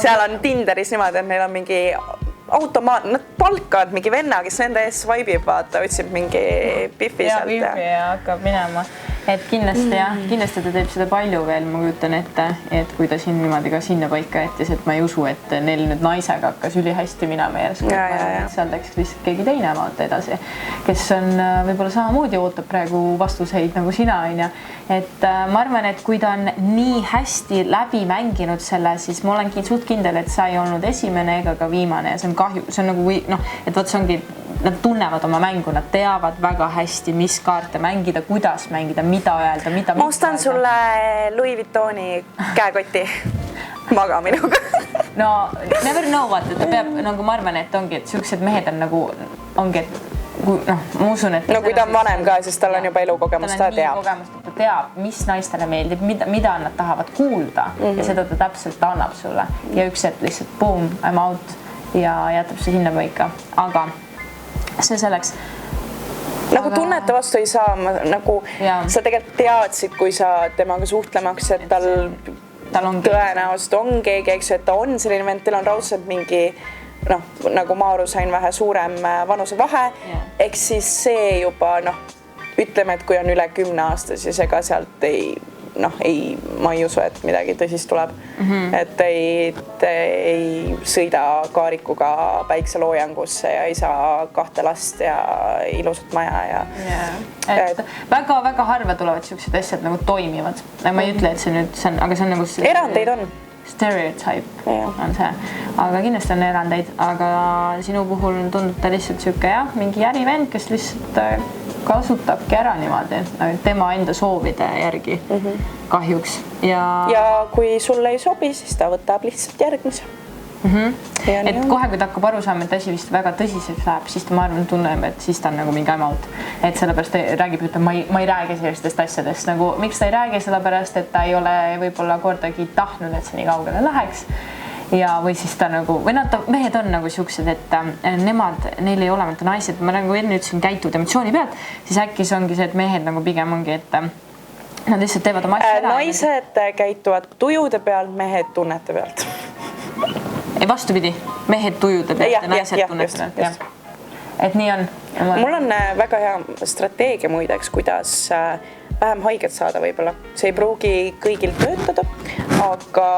Seal on Tinderis niimoodi, et neil on mingi automaat, nad palkavad mingi venna, kes nende ees swipe'ib, vaata, otsib mingi piffi sealt. Ja hakkab minema. Et kindlasti ta teeb seda palju veel, ma kujutan ette, et kui ta siin niimoodi ka sinna paika jättis, et ma ei usu, et neil nüüd naisega hakkas ülihästi minema järsku. Seal läks lihtsalt keegi teine vaata edasi, kes on võib-olla samamoodi ootab praegu vastuseid nagu sina, on ju. Et ma arvan, et kui ta on nii hästi läbi mänginud selle, siis ma olen suht kindel, et sa ei olnud esimene ega ka viimane ja see on kahju, see on nagu et võt see ongi, nad tunnevad oma mängu, nad teavad väga hästi, mis kaarte mängida, kuidas mängida, mida öelda, mida ma ostan sulle Louis Vuittoni käekoti maga minuga. No never know, vaata, ta peab, nagu ma arvan, et ongi, et siuksed mehed on nagu, ongi, et ma usun, et... No kui ta on vanem ka, siis tal on juba elukogemust, ta teab. Ta teab, mis naistele meeldib, mida nad tahavad kuulda ja seda ta täpselt annab sulle. Ja üks hetk lihtsalt boom, I'm out ja jätab see hinna paika. Aga see selleks. Nagu tunnete vastu ei saa, nagu sa tegelikult teadsid, kui sa temaga suhtlemaks, et tal on tõenäoliselt on keegi, eks, et ta on selline vend, teil on raudselt mingi, nagu ma aru sain, vähe suurem vanuse vahe, eks siis see juba, ütleme, et kui on üle 10 aasta, siis ega sealt ma ei usu, et midagi tõsist tuleb. Et ei sõida kaarikuga päikseloojangusse ja ei saa 2 last ja ilusat maja. Et väga-väga harva tulevad siuksed asjad nagu toimivad. Ma ei ütle, et see nüüd, aga see on nagu... Erandeid on. Stereotype on see, aga kindlasti on erandeid, aga sinu puhul tundub ta lihtsalt siuke mingi järivend, kes lihtsalt kasutabki ära niimoodi, tema enda soovide järgi kahjuks. Ja kui sulle ei sobi, siis ta võtab lihtsalt järgmise. Et kohe, kui ta hakkab aru saama, et asi vist väga tõsiseks läheb, siis ta, ma arvan, tunneb, et siis ta on nagu mingi I'm out. Et sellepärast räägib, et ma ei räägi sellistest asjadest. Nagu, miks ta ei räägi? Sellepärast, et ta ei ole võib-olla kordagi tahtnud, et see nii kaugele läheks. Ja või siis ta nagu, või mehed on nagu siuksed, et neil ei ole mõnda naised, ma nagu enne ütlesin, käituvad emotsiooni pealt, siis äkki see ongi see, et mehed nagu pigem ongi, et nad lihtsalt teevad oma asja ära. Naised käituvad tujude pealt, mehed tunnete pealt. Ei, vastupidi, mehed tujude pealt ja naised tunnete pealt. Et nii on. Mul on väga hea strateegia muideks, kuidas vähem haiget saada võib-olla. See ei pruugi kõigil töötada, aga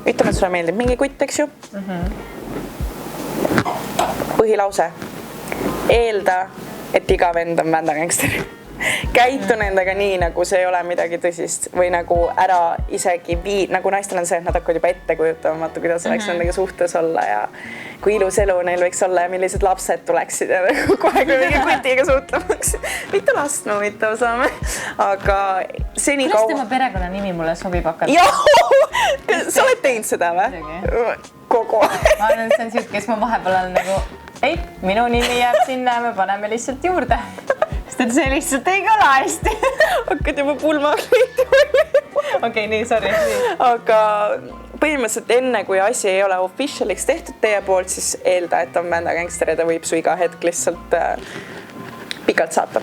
ütleme, et sulle meeldib mingi kutt, eks ju? Põhilause. Eelda, et iga vend on vändagangster. käitu nendega nii, nagu see ei ole midagi tõsist või nagu ära isegi nagu naistel on see, et nad hakkavad juba ette kujutama, vaata, kuidas oleks nendega suhtes olla ja kui ilus elu neil võiks olla ja millised lapsed tuleksid ja nagu kohe kui mingi kutiga suhtlemaks. Mitu last me huvitav saame, aga seni kuidas tema perekonna nimi mulle sobib hakata? Joo! Sa oled teinud seda või? Kogu aeg. Ma arvan, see on siuke, kes ma vahepeal olen nagu ei, minu nimi jääb sinna ja me paneme lihtsalt juurde. Sest et see lihtsalt ei kõla hästi. Hakkad juba pulmakliiti või? Okei, nii, sorry. Aga põhimõtteliselt enne, kui asi ei ole officialiks tehtud teie poolt, siis eelda, et on Vända Gangster ja ta võib su iga hetk lihtsalt pikalt saata.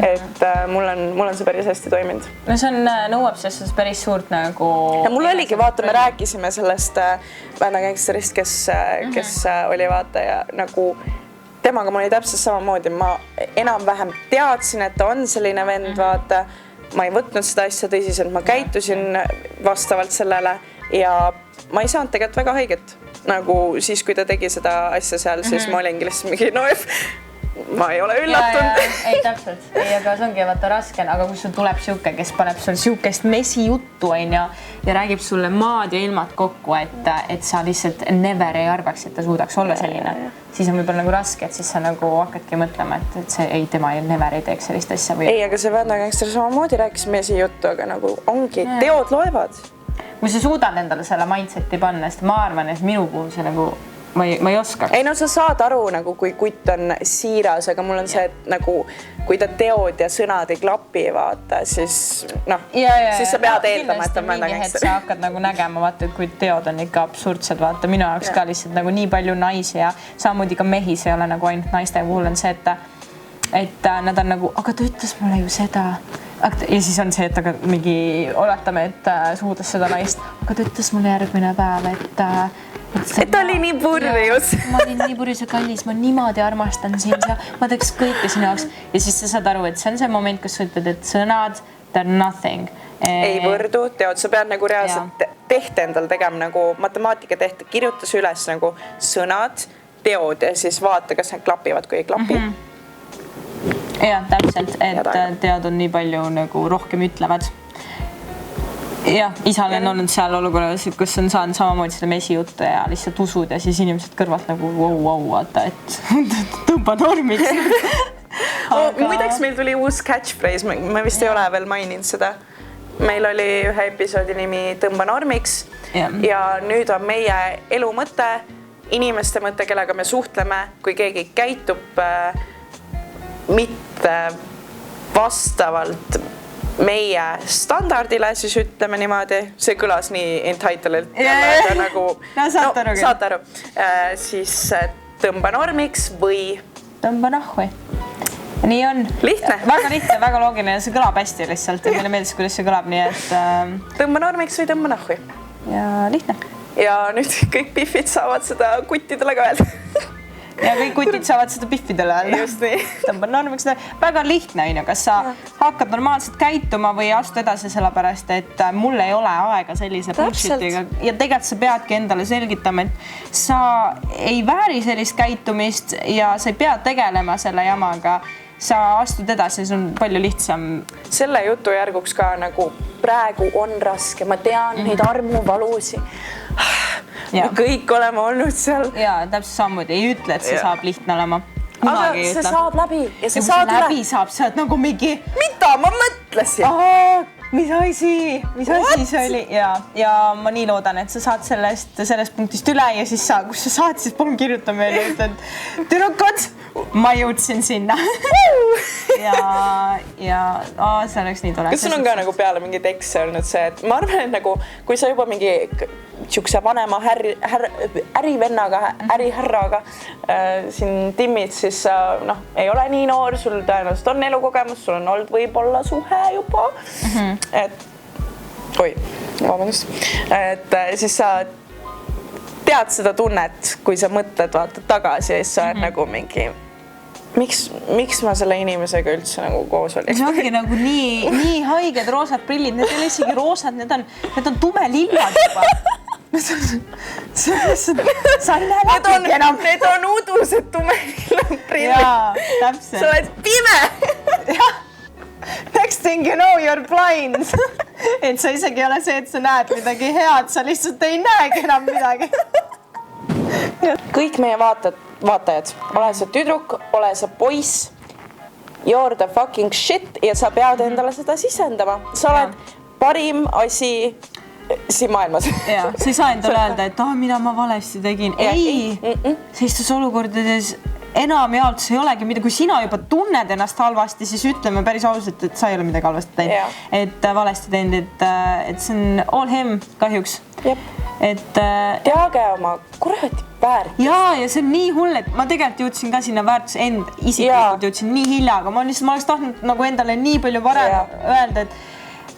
Et mul on see päris hästi toiminud. No see nõuab selles päris suurt nagu... Ja mul oligi, vaata, me rääkisime sellest Vända Gangsterist, kes oli vaata ja nagu temaga mul oli täpselt samamoodi. Ma enam-vähem teadsin, et ta on selline vend, vaata. Ma ei võtnud seda asja tõsiselt, ma käitusin vastavalt sellele ja ma ei saanud tegelikult väga haiget. Nagu siis, kui ta tegi seda asja seal, siis ma olingi lihtsalt mingi ma ei ole üllatunud. Ei, täpselt. Ei, aga see ongi vaata raske, aga kui sul tuleb siuke, kes paneb sul siukest mesijuttu ja räägib sulle maad ja ilmad kokku, et sa lihtsalt never ei arvaks, et ta suudaks olla selline, siis on võib-olla nagu raske, et siis sa nagu hakkadki mõtlema, et see ei, tema never ei teeks sellist asja. Ei, aga see Vända Gangster samamoodi rääkis mesijuttu, aga nagu ongi, teod loevad. Kui sa suudad endale selle mindseti panna, sest ma arvan, et minu puhul see nagu ma ei oskaks. Ei, no sa saad aru, nagu, kui kutt on siiras, aga mul on see, et nagu, kui ta teod ja sõnad ei klapi, vaata, siis siis sa pead eeldama, et on Vända Gangster. Sa hakkad nagu nägema, vaata, et kui teod on ikka absurdsed, vaata, minu jaoks ka lihtsalt nagu nii palju naisi ja samamoodi ka mehi, see ei ole nagu ainult naiste puhul on see, et nad on nagu, aga ta ütles mulle ju seda. Ja siis on see, et aga mingi oletame, et suudas seda naist, aga ta ütles mulle järgmine päev, et ta oli nii purjus. Ma olin nii purjus ja kallis, ma niimoodi armastan sind ja ma teeks kõike sinu jaoks. Ja siis sa saad aru, et see on see moment, kus sa ütled, et sõnad, they're nothing. Ei võrdu, teod, sa pead nagu reaalselt tehte endal tegema nagu matemaatika tehte, kirjutas üles nagu sõnad, teod ja siis vaata, kas need klapivad, kui ei klapi. Ja, täpselt, et teod on nii palju nagu rohkem ütlevad. Ja, isal on olnud seal olukorras, kus on saanud samamoodi seda mesijuttu ja lihtsalt usud ja siis inimesed kõrvalt nagu wow, vaata, et tõmba normiks. Muideks meil tuli uus catchphrase, ma vist ei ole veel maininud seda. Meil oli ühe episoodi nimi Tõmba normiks ja nüüd on meie elu mõte, inimeste mõte, kellega me suhtleme, kui keegi käitub mitte vastavalt meie standardile, siis ütleme niimoodi, see kõlas nii entitled, nagu, saate aru, siis tõmba normiks või tõmba nahvi. Nii on. Lihtne. Väga lihtne, väga loogiline, see kõlab hästi lihtsalt ja meile meeldis, kuidas see kõlab, nii et... Tõmba normiks või tõmba nahvi. Ja lihtne. Ja nüüd kõik piffid saavad seda kuttidele ka öelda. Ja kõik kutid saavad seda piffidele öelda. Just nii. Tõmba normiks. Väga lihtne, kas sa hakkad normaalselt käituma või astu edasi sellepärast, et mul ei ole aega sellise bullshitiga. Ja tegelikult sa peadki endale selgitama, et sa ei vääri sellist käitumist ja sa ei pea tegelema selle jamaga. Sa astud edasi, see on palju lihtsam. Selle jutu järguks ka nagu praegu on raske. Ma tean neid armuvalusi. Me kõik oleme olnud seal. Ja, täpselt samamoodi. Ei ütle, et see saab lihtne olema. Aga see saab läbi. Ja see saad läbi saab, sa oled nagu mingi... Mida ma mõtlesin? Mis asi see oli? Ja ma nii loodan, et sa saad sellest punktist üle ja siis kus sa saad, siis palun kirjuta meile, et tüdrukad, ma jõudsin sinna. ja see oleks nii tore. Kas sul on ka nagu peale mingi tekste olnud see, et ma arvan, et nagu, kui sa juba mingi siukse vanema ärivennaga, ärihärraga siin timmid, siis ei ole nii noor, sul tõenäoliselt on elukogemus, sul on olnud võib-olla suhe juba. Et siis sa tead seda tunnet, kui sa mõtled, vaatad tagasi ja siis sa oled nagu mingi miks ma selle inimesega üldse nagu koos olin? See ongi nagu nii haiged roosad prillid, need ei ole isegi roosad, need on tumelillad juba. Sa ei näe läbi enam. Need on udused tumelillad prillid. Jaa, täpselt. Sa oled pime. next thing you know you are blind. Et sa isegi ei ole see, et sa näed midagi head, sa lihtsalt ei näegi enam midagi. Kõik meie vaatajad, ole sa tüdruk, ole sa poiss, you're the fucking shit ja sa pead endale seda sisendama. Sa oled parim asi siin maailmas. Ja, sa ei saa endale öelda, et mida ma valesti tegin. Ei, sellistes olukordades enam jaolt see ei olegi mida. Kui sina juba tunned ennast halvasti, siis ütleme päris ausalt, et sa ei ole midagi halvasti teinud. Et valesti teinud, et see on all him kahjuks. Et teage oma kuradi väärtust. Ja see on nii hull, et ma tegelikult jõudsin ka sinna väärtus isiklikult jõudsin nii hiljaga. Ma oleks tahtnud nagu endale nii palju varem öelda, et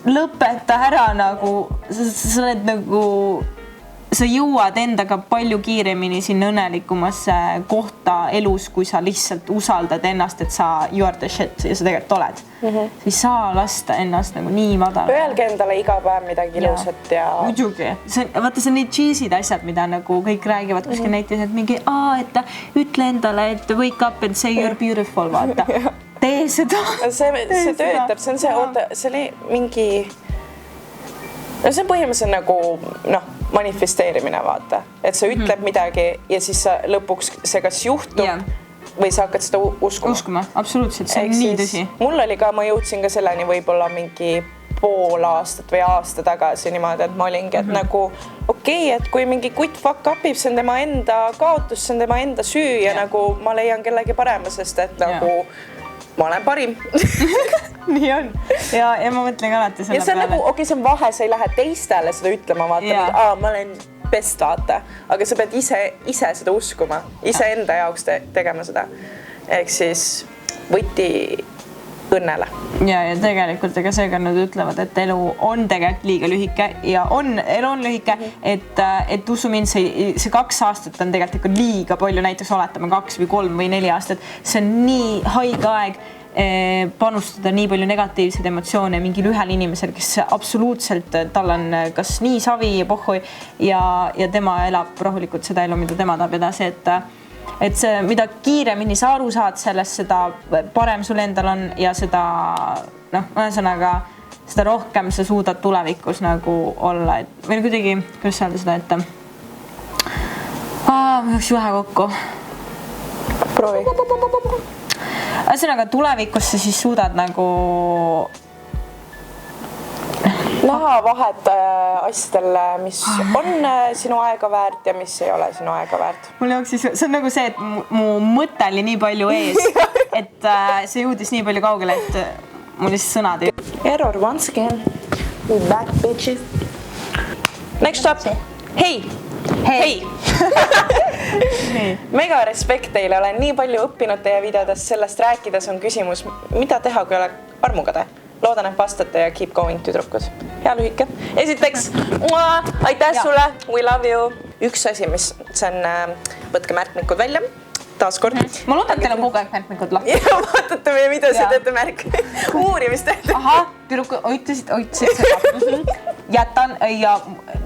lõpeta ära nagu, sa oled nagu, sa jõuad endaga palju kiiremini sinna õnnelikumasse kohta elus, kui sa lihtsalt usaldad ennast, et sa you are the shit ja sa tegelikult oled. Siis saa lasta ennast nagu nii madala. Öelge endale iga päev midagi ilusat ja... Muidugi. Vaata, see on need cheese'id asjad, mida nagu kõik räägivad kuskil näitis, et mingi, et ütle endale, et wake up and say you're beautiful, vaata. Tee seda. See töötab, see on see, oota, see oli mingi... No see on põhimõtteliselt nagu, manifesteerimine, vaata. Et sa ütled midagi ja siis sa lõpuks see kas juhtub või sa hakkad seda uskuma. Uskuma, absoluutselt, see on nii tõsi. Mul oli ka, ma jõudsin ka selleni võib-olla mingi pool aastat või aasta tagasi niimoodi, et ma olingi, et nagu okei, et kui mingi kutt fuck upib, see on tema enda kaotus, see on tema enda süü ja nagu ma leian kellegi parema, sest et nagu ma olen parim. Nii on. Ja ma mõtlen ka alati selle peale. Ja see on nagu, okei, see on vahe, sa ei lähe teistele seda ütlema, vaata, ma olen best, vaata. Aga sa pead ise seda uskuma, ise enda jaoks tegema seda. Ehk siis võti õnnele. Ja tegelikult ega seega nad ütlevad, et elu on tegelikult liiga lühike ja elu on lühike, et usu mind, see 2 aastat on tegelikult ikka liiga palju, näiteks oletame 2 või 3 või 4 aastat. See on nii haige aeg panustada nii palju negatiivseid emotsioone mingil ühel inimesel, kes absoluutselt, tal on kas nii savi ja pohhui ja tema elab rahulikult seda elu, mida tema tahab edasi, et see, mida kiiremini sa aru saad sellest, seda parem sul endal on ja seda, ühesõnaga, seda rohkem sa suudad tulevikus nagu olla, et või kuidagi, kuidas öelda seda, et ma peaks vähe kokku. Proovi. Ühesõnaga, tulevikus sa siis suudad nagu näha vahet asjadel, mis on sinu aega väärt ja mis ei ole sinu aega väärt. Mul jooksis, see on nagu see, et mu mõte oli nii palju ees, et see jõudis nii palju kaugele, et mul lihtsalt sõnad ei... Error once again. We back, bitches. Next up. Hei! Mega respekt teile, olen nii palju õppinud teie videodest, sellest rääkides on küsimus, mida teha, kui ole armukade. Loodan, et vastate ja keep going, tüdrukud. Hea lühike. Esiteks, aitäh sulle, we love you. Üks asi, mis see on, võtke märkmikud välja, taaskord. Ma loodan, et teil on kogu aeg märkmikud lahti. Ja vaatate meie videosid, teete märk. Uurimist teete. Aha, tüdrukud, hoidsid seda. Jätan ja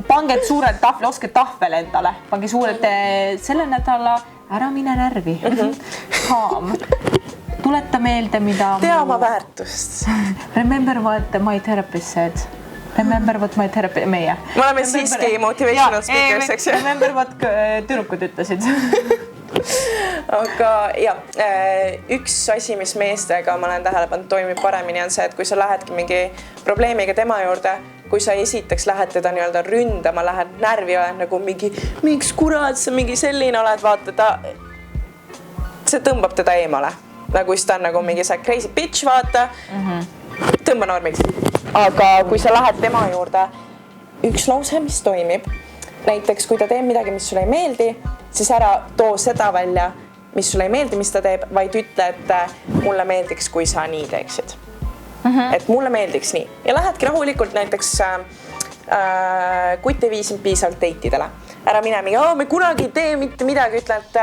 pange suured tahvel, oske tahvel endale. Pange suured selle nädala ära mine närvi. Haam. Tuleta meelde, mida... Tea oma väärtust. Remember what my therapist said. Remember what my therapist... Meie. Me oleme siiski motivational speakers, eks ju? Remember what tüdrukud ütlesid. Aga üks asi, mis meestega ma olen tähele pannud toimib paremini, on see, et kui sa lähedki mingi probleemiga tema juurde, kui sa esiteks lähed teda nii-öelda ründama, lähed närvi, oled nagu miks kurat, sa mingi selline oled, vaata, see tõmbab teda eemale. Nagu siis ta on nagu mingi see crazy bitch, vaata, tõmba normiks. Aga kui sa lähed tema juurde, üks lause, mis toimib, näiteks kui ta teeb midagi, mis sulle ei meeldi, siis ära too seda välja, mis sulle ei meeldi, mis ta teeb, vaid ütle, et mulle meeldiks, kui sa nii teeksid. Et mulle meeldiks nii. Ja lähedki rahulikult näiteks kutt ei viisinud piisavalt deitidele. Ära mine mingi, me kunagi ei tee mitte midagi, ütle, et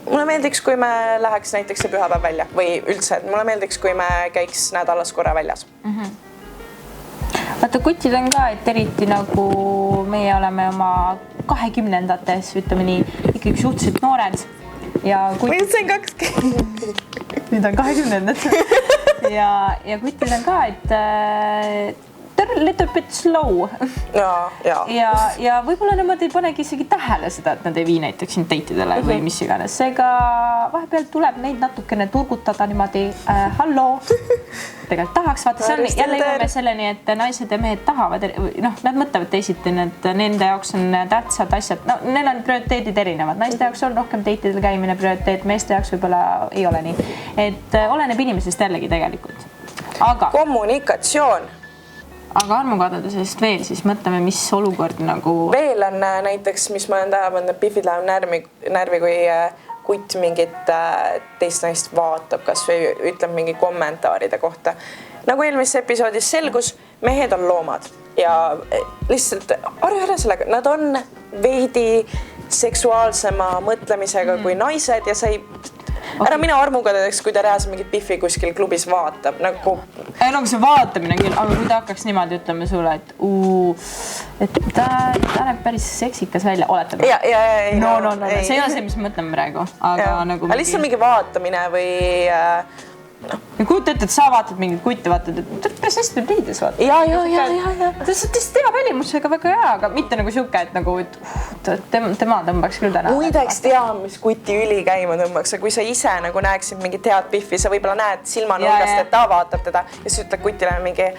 mulle meeldiks, kui me läheks näiteks see pühapäev välja või üldse, et mulle meeldiks, kui me käiks nädalas korra väljas. Vaata, kutid on ka, et eriti nagu meie oleme oma 20-ndates, ütleme nii, ikkagi suhteliselt noored. Ja ma ütlesin 20. Nüüd on 20-ndad. ja kutid on ka, et they're a little bit slow. ja võib-olla nemad ei panegi isegi tähele seda, et nad ei vii näiteks sind date'idele või mis iganes. Seega vahepeal tuleb neid natukene turgutada niimoodi, halloo, tegelikult tahaks, vaata, see on jälle jõuame selleni, et naised ja mehed tahavad, nad mõtlevad teisiti, nende jaoks on tähtsad asjad, no neil on prioriteedid erinevad, naiste jaoks on rohkem date'idel käimine prioriteet, meeste jaoks võib-olla ei ole nii, et oleneb inimesest jällegi tegelikult. Aga kommunikatsioon. Aga armukadadusest veel siis mõtleme, mis olukord nagu... Veel on näiteks, mis ma olen tähele pannud, Biffid läheb närvi, kui kutt mingit teist naist vaatab, kas või ütleb mingi kommentaaride kohta. Nagu eelmises episoodis selgus, mehed on loomad ja lihtsalt arva ära sellega, nad on veidi seksuaalsema mõtlemisega kui naised ja sa ei... Ära mina armukadadeks, kui ta reaalselt mingit Biffi kuskil klubis vaatab, nagu... No see vaatamine küll, aga kui ta hakkaks niimoodi ütlema sulle, et ta näeb päris seksikas välja, oletame. No, see ei ole see, mis me mõtleme praegu, aga nagu... Lihtsalt mingi vaatamine või... Ja kujuta ette, et sa vaatad mingit kutti, vaatad, et päris hästi pliides vaatad. Ja. Tema välimusega väga hea, aga mitte nagu siuke, et nagu, tema tõmbaks küll täna. Muideks tean, mis kuti üli käima tõmbaks, kui sa ise nagu näeksid mingit head Biffi, sa võib-olla näed silmanurgast, et ta vaatab teda ja siis ütled kutile mingi,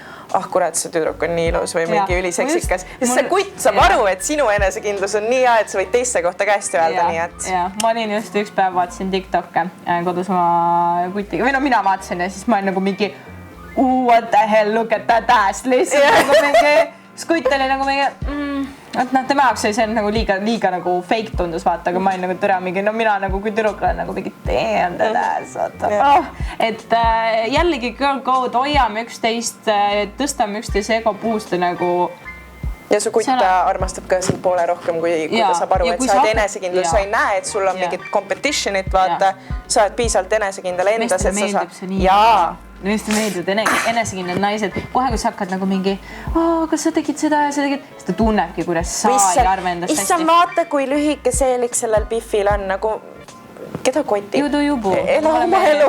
kurat, see tüdruk on nii ilus või mingi üliseksikas. Ja siis see kutt saab aru, et sinu enesekindlus on nii hea, et sa võid teiste kohta käest öelda, nii et... Ma olin just üks päev vaatasin TikTok'e kodus oma kutiga, või no mina vaatasin ja siis ma olin nagu mingi what the hell, look at that ass, lihtsalt nagu mingi, siis kutt oli nagu mingi, et tema jaoks oli see nagu liiga nagu fake tundus, vaata, aga ma olin nagu tõra mingi, no mina nagu kui tüdruk olen nagu mingi damn that ass, vaata. Et jällegi girl code, hoiame üksteist, tõstame üksteise ego puuste nagu... Ja su kutt armastab ka sind poole rohkem, kui ta saab aru, et sa oled enesekindlus, sa ei näe, et sul on mingit competitionit, vaata, sa oled piisavalt enesekindel endas, et sa saad... Meeste meeldivad enesekindlad naised. Kohe, kui sa hakkad nagu mingi, kas sa tegid seda ja sa tegid, siis ta tunnebki, kuidas sa ei arve endast hästi. Issand, vaata, kui lühike seelik sellel Biffil on, nagu... Keda koti? Judu-jubu. Ela oma elu.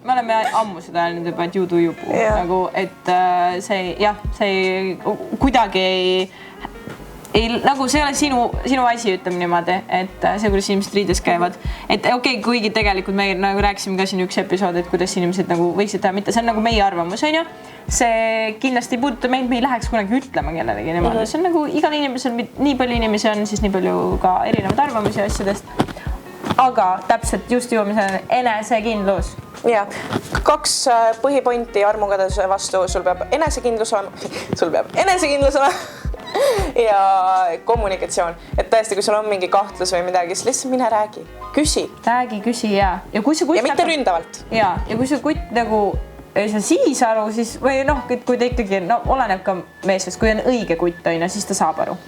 Me oleme ammu seda öelnud juba, et judu-jubu. Nagu, et see kuidagi nagu see ei ole sinu asi, ütleme niimoodi, et see, kuidas inimesed riides käivad. Et okei, kuigi tegelikult me nagu rääkisime ka siin üks episood, et kuidas inimesed nagu võiksid teha, mitte see on nagu meie arvamus, on ju. See kindlasti ei puuduta meid, me ei läheks kunagi ütlema kellelegi niimoodi. See on nagu igal inimesel, nii palju inimesi on, siis nii palju ka erinevad arvamusi asjadest. Aga täpselt just jõuame selle enesekindlus. Ja, 2 põhipointi armukadaduse vastu, sul peab enesekindlus olema ja kommunikatsioon. Et tõesti, kui sul on mingi kahtlus või midagi, siis lihtsalt mine räägi. Küsi. Küsi, ja. Ja mitte ründavalt. Ja kui su kutt nagu ei saa siis aru, siis või kui ta ikkagi, oleneb ka meestest, kui on õige kutt, siis ta saab aru.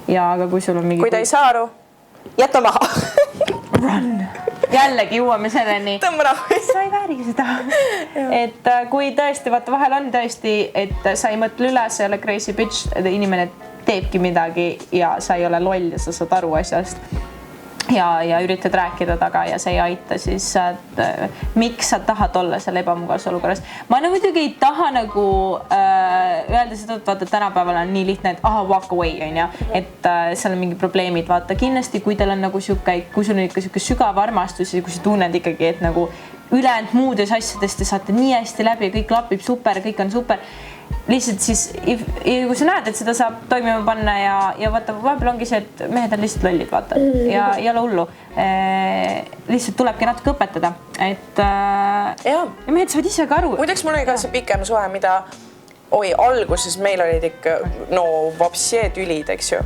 Ja aga kui sul on mingi... Kui ta ei saa aru, jäta maha. Run. Jällegi jõuame selleni. Tõmbra. Sa ei vääri seda. Et kui tõesti, vaata vahel on tõesti, et sa ei mõtle üle, sa ei ole crazy bitch, inimene teebki midagi ja sa ei ole loll ja sa saad aru asjast. Ja üritad rääkida taga ja see ei aita, siis miks sa tahad olla seal ebamugavas olukorras. Ma muidugi ei taha nagu öelda seda, et vaata tänapäeval on nii lihtne, et walk away, on ja, et seal on mingi probleemid, vaata kindlasti, kui teil on nagu kui sul on ikka sügav armastus ja kui sa tunned ikkagi, et nagu ülejäänud muudes asjadest te saate nii hästi läbi, kõik klapib super, kõik on super. Lihtsalt siis, kui sa näed, et seda saab toimima panna ja vaata, vahepeal ongi see, et mehed on lihtsalt lollid, vaata, ja ei ole hullu. Lihtsalt tulebki natuke õpetada, et mehed saavad ise ka aru. Muideks mul oli ka see pikem suhe, mida alguses meil olid ikka, vapsie tülid, eks ju.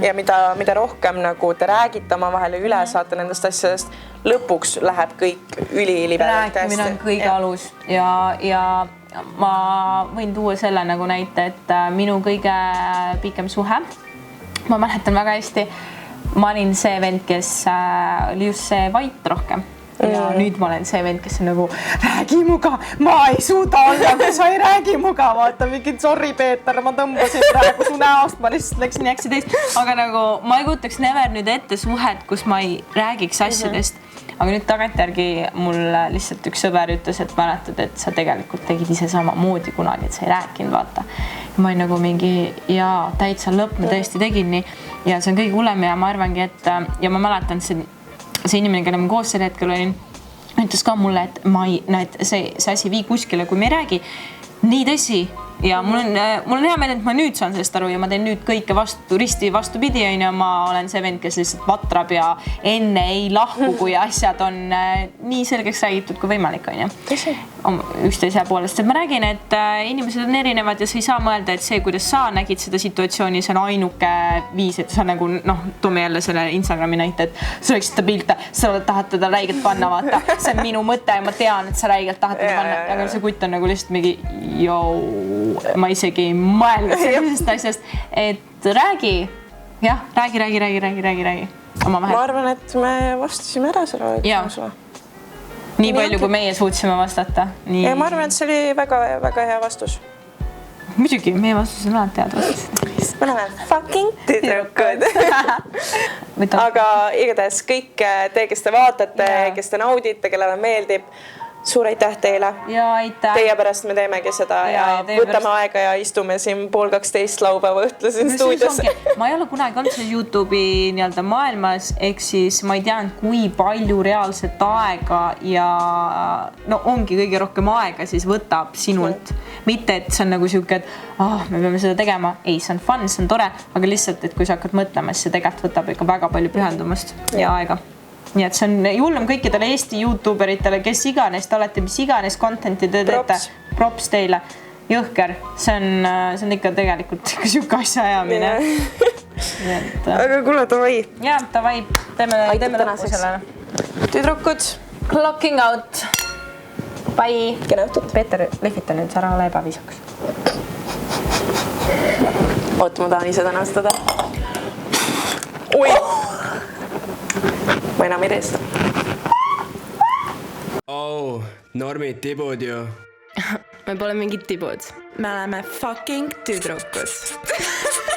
Ja mida rohkem nagu te räägite oma vahele üle saate nendest asjadest, lõpuks läheb kõik üliliberalt hästi. Rääkimine on kõige alus ja ma võin tuua selle nagu näite, et minu kõige pikem suhe, ma mäletan väga hästi, ma olin see vend, kes oli just see vait rohkem ja nüüd ma olen see vend, kes on nagu räägi muga, ma ei suuda olla, kui sa ei räägi muga, vaata mingi sorry Peeter, ma tõmbasin praegu su näost, ma lihtsalt läksin ja äksi teist, aga nagu ma ei kujutaks never nüüd ette suhet, kus ma ei räägiks asjadest. Aga nüüd tagantjärgi mul lihtsalt üks sõber ütles, et mäletad, et sa tegelikult tegid ise samamoodi kunagi, et sa ei rääkinud, vaata. Ja ma olin nagu mingi, jaa, täitsa lõpp, ma tõesti tegin nii. Ja see on kõige hullem ja ma arvangi, et ja ma mäletan see inimene, kelle ma koos sel hetkel olin, ütles ka mulle, et see asi vii kuskile, kui me ei räägi. Nii tõsi. Ja mul on hea meel, et ma nüüd saan sellest aru ja ma teen nüüd kõike risti vastupidi, ja ma olen see vend, kes lihtsalt vatrab ja enne ei lahku, kui asjad on nii selgeks räägitud kui võimalik, on ju. Üksteise poolest. Ma räägin, et inimesed on erinevad ja sa ei saa mõelda, et see, kuidas sa nägid seda situatsiooni, see on ainuke viis, et sa nagu, toome jälle selle Instagrami näite, et sa võiksid ta pilte, sa tahad teda räigelt panna, vaata. See on minu mõte ja ma tean, et sa räigelt tahad teda panna, aga see kutt on nagu lihtsalt mingi, ma isegi ei mõelnud sellisest asjast, et räägi. Jah, räägi. Ma arvan, et me vastasime ära selle küsimusele. Nii palju, kui meie suutsime vastata. Ja ma arvan, et see oli väga, väga hea vastus. Muidugi, meie vastus on alati head vastus. Me oleme fucking tüdrukud. Aga igatahes kõik te, kes te vaatate, kes te naudite, kellele meeldib, suur aitäh teile. Ja aitäh. Teie pärast me teemegi seda ja võtame aega ja istume siin 11:30 laupäeva õhtul siin stuudios. Ma ei ole kunagi olnud see YouTube'i nii-öelda maailmas, ehk siis ma ei tean, kui palju reaalset aega ja ongi kõige rohkem aega siis võtab sinult. Mitte, et see on nagu siuke, et me peame seda tegema. Ei, see on fun, see on tore, aga lihtsalt, et kui sa hakkad mõtlema, siis see tegelikult võtab ikka väga palju pühendumast ja aega. Nii et see on jullem kõikidele Eesti YouTuberitele, kes iganes, te olete mis iganes contenti te teete. Props teile. Jõhker. See on ikka tegelikult siuke asja ajamine. Aga kuule, davai. Jaa, davai. Teeme lõppu sellele. Tüdrukud. Clocking out. Bye. Kena õhtut. Peeter, lehvita nüüd, sa ära ole ebaviisakas. Oot, ma tahan ise tänastada. Oi! Ma enam ei reesta. Normid tibud ju. Me pole mingid tibud. Me oleme fucking tüdrukud.